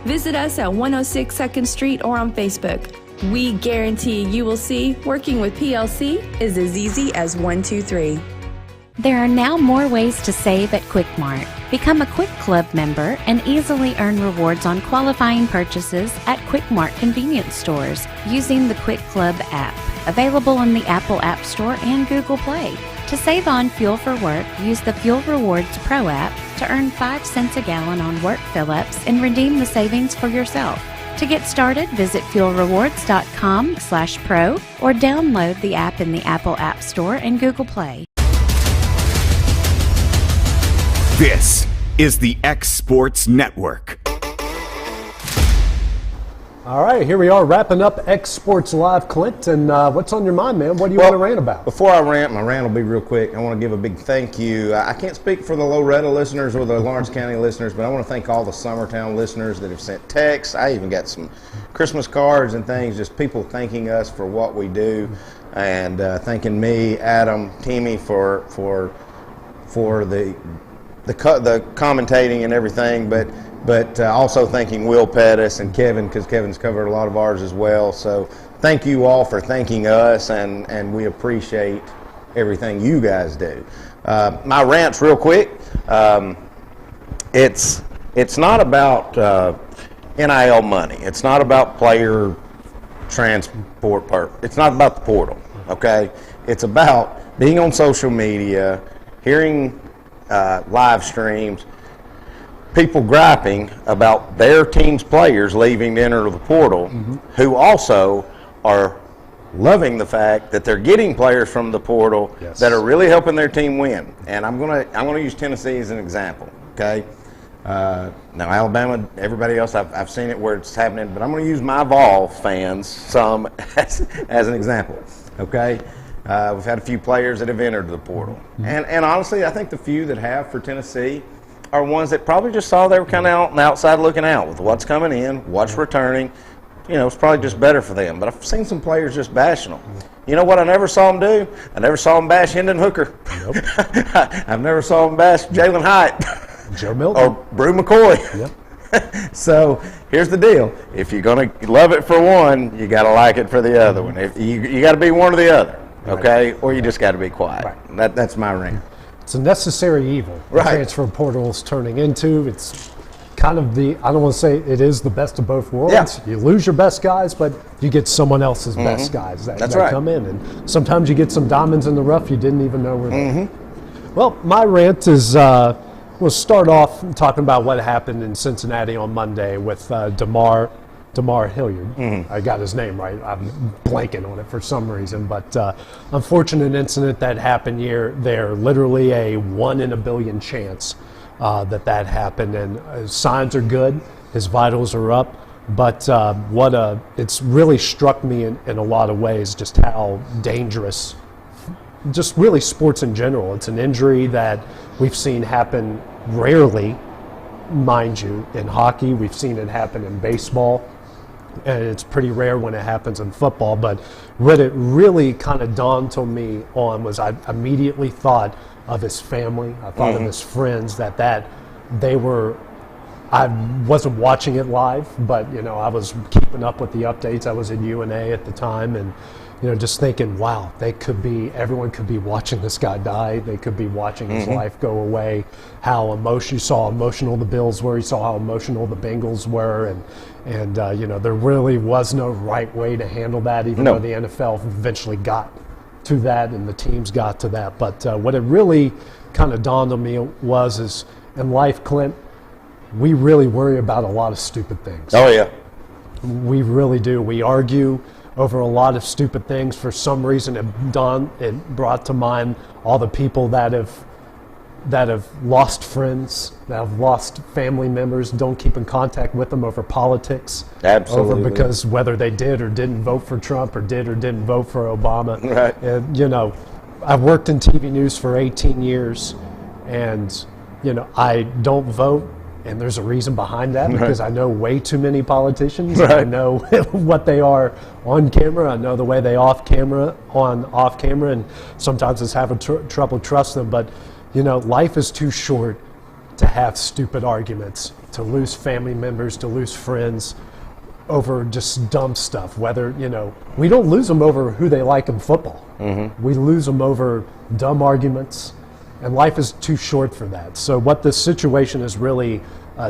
Visit us at 106 2nd Street or on Facebook. We guarantee you will see working with PLC is as easy as 1, 2, 3. There are now more ways to save at Quick Mart. Become a Quick Club member and easily earn rewards on qualifying purchases at Quick Mart convenience stores using the Quick Club app, available in the Apple App Store and Google Play. To save on fuel for work, use the Fuel Rewards Pro app to earn 5 cents a gallon on work fill-ups and redeem the savings for yourself. To get started, visit fuelrewards.com/pro or download the app in the Apple App Store and Google Play. This is the xSports Network. All right, here we are wrapping up xSports Live, Clint, and what's on your mind, man? What do you want to rant about? Before I rant, my rant will be real quick. I want to give a big thank you. I can't speak for the Loretta listeners or the Lawrence County listeners, but I want to thank all the Summertown listeners that have sent texts. I even got some Christmas cards and things, just people thanking us for what we do, and thanking me, Adam, Timmy for the commentating and everything, but also thanking Will Pettis and Kevin, because Kevin's covered a lot of ours as well. So thank you all for thanking us, and we appreciate everything you guys do. My rant's real quick. It's not about NIL money. It's not about player transport. It's not about the portal, okay? It's about being on social media, hearing live streams, people griping about their team's players leaving to enter the portal, who also are loving the fact that they're getting players from the portal that are really helping their team win. And I'm gonna use Tennessee as an example. Okay, now Alabama, everybody else, I've seen it where it's happening, but I'm going to use my Vol fans some as an example. Okay. We've had a few players that have entered the portal. And honestly, I think the few that have for Tennessee are ones that probably just saw they were kind of out on the outside looking out with what's coming in, what's returning. You know, it's probably just better for them. But I've seen some players just bashing them. You know what I never saw them do? I never saw them bash Hendon Hooker. Nope. I've never saw them bash Jalen Hyatt. Joe Milton. Or Brew McCoy. Yep. So here's the deal. If you're going to love it for one, you got to like it for the other one. If you got to be one or the other. Okay, or you just got to be quiet. Right. That's my rant. It's a necessary evil. The transfer portal is turning into. It's kind of I don't want to say it is the best of both worlds. Yeah. You lose your best guys, but you get someone else's best guys that come in. And sometimes you get some diamonds in the rough you didn't even know were there. Well, my rant is, we'll start off talking about what happened in Cincinnati on Monday with Damar Hilliard. I got his name right. I'm blanking on it for some reason, but unfortunate incident that happened there. Literally a 1 in a billion chance that happened, and signs are good. His vitals are up, but it's really struck me in a lot of ways just how dangerous, just really sports in general. It's an injury that we've seen happen rarely, mind you, in hockey. We've seen it happen in baseball. and it's pretty rare when it happens in football. But what it really kind of dawned on me was I immediately thought of his family. I thought of his friends, that they were. I wasn't watching it live, but I was keeping up with the updates. I was in UNA at the time, and just thinking, wow, everyone could be watching this guy die. They could be watching his life go away. You saw how emotional the Bills were. You saw how emotional the Bengals were, and there really was no right way to handle that, even though the NFL eventually got to that and the teams got to that. But what it really kind of dawned on me is in life, Clint, we really worry about a lot of stupid things. Oh, yeah. We really do. We argue over a lot of stupid things. For some reason, it brought to mind all the people that have lost friends, that have lost family members, don't keep in contact with them over politics. Absolutely. Over because whether they did or didn't vote for Trump or did or didn't vote for Obama. Right. And, I've worked in TV news for 18 years, and, I don't vote. And there's a reason behind that, because I know way too many politicians. Right. I know what they are on camera. I know the way they off camera, and sometimes it's having trouble trusting them. But, life is too short to have stupid arguments, to lose family members, to lose friends over just dumb stuff. Whether, we don't lose them over who they like in football. We lose them over dumb arguments. And life is too short for that. So what this situation has really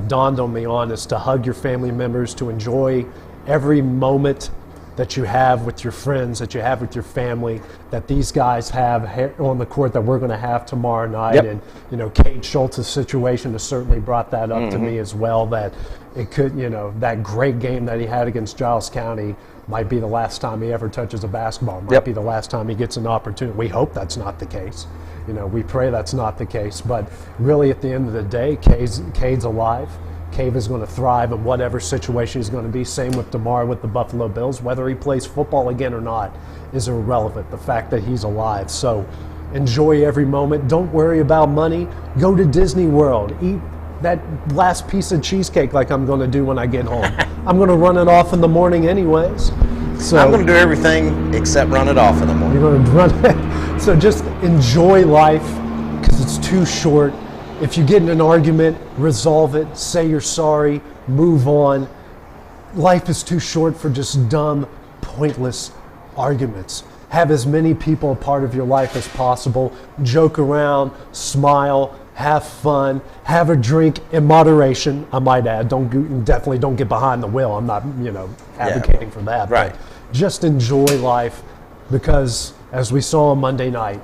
dawned on me is to hug your family members, to enjoy every moment that you have with your friends, that you have with your family, that these guys have on the court that we're going to have tomorrow night. Yep. And, Cade Schultz's situation has certainly brought that up to me as well, that it could, that great game that he had against Giles County might be the last time he ever touches a basketball. Might be the last time he gets an opportunity. We hope that's not the case. We pray that's not the case. But really, at the end of the day, Cade's alive. Cade is going to thrive in whatever situation he's going to be. Same with DeMar with the Buffalo Bills. Whether he plays football again or not is irrelevant. The fact that he's alive. So enjoy every moment. Don't worry about money. Go to Disney World. Eat that last piece of cheesecake like I'm going to do when I get home. I'm going to run it off in the morning anyways. So I'm going to do everything except run it off in the morning. You're going to run it. So just enjoy life, because it's too short. If you get in an argument, resolve it. Say you're sorry. Move on. Life is too short for just dumb, pointless arguments. Have as many people a part of your life as possible. Joke around, smile, have fun, have a drink in moderation, I might add. Definitely don't get behind the wheel. I'm not, advocating for that. Right. But just enjoy life, because as we saw on Monday night,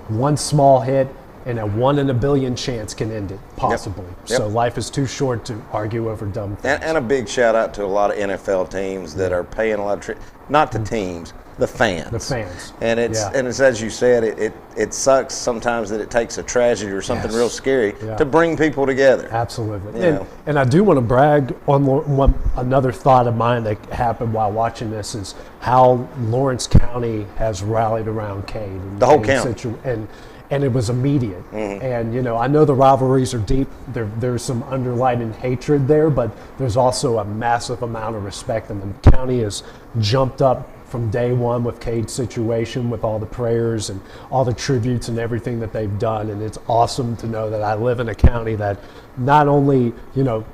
one small hit and a 1 in a billion chance can end it, possibly. Yep. So life is too short to argue over dumb things. And a big shout out to a lot of NFL teams that are paying a lot of not the teams, the fans. The fans. And it's as you said, it sucks sometimes that it takes a tragedy or something real scary to bring people together. Absolutely. And I do want to brag on another thought of mine that happened while watching this, is how Lawrence County has rallied around Cade. The whole county. And it was immediate. And, I know the rivalries are deep. There's some underlying hatred there, but there's also a massive amount of respect. And the county has jumped up from day one with Cade's situation, with all the prayers and all the tributes and everything that they've done. And it's awesome to know that I live in a county that not only,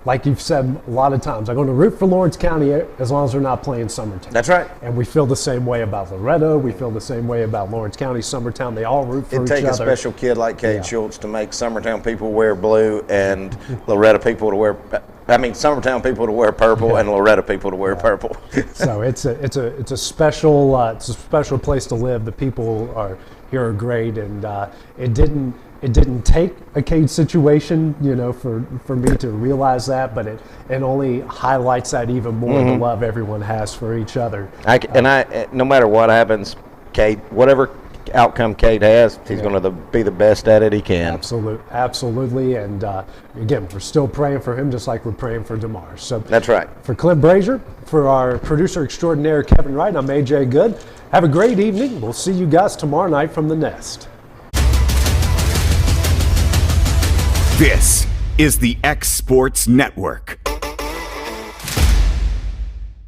like you've said a lot of times, I'm going to root for Lawrence County as long as they're not playing Summertown. That's right. And we feel the same way about Loretto. We feel the same way about Lawrence County, Summertown. They all root for each other. It'd take a special kid like Cade Schultz to make Summertown people wear blue and Loretto people to wear. Summertown people to wear purple and Loretto people to wear purple. So it's a special place to live. The people here are great, and it didn't take a Cade situation, for me to realize that, but it only highlights that even more, the love everyone has for each other. No matter what happens, Cade, whatever outcome Cade has, he's going to be the best at it he can. Absolutely. And again, we're still praying for him, just like we're praying for DeMar. So that's right. For Clint Brazier, for our producer extraordinaire Kevin Wright, I'm AJ Good. Have a great evening. We'll see you guys tomorrow night from the Nest. This is the xSports Network.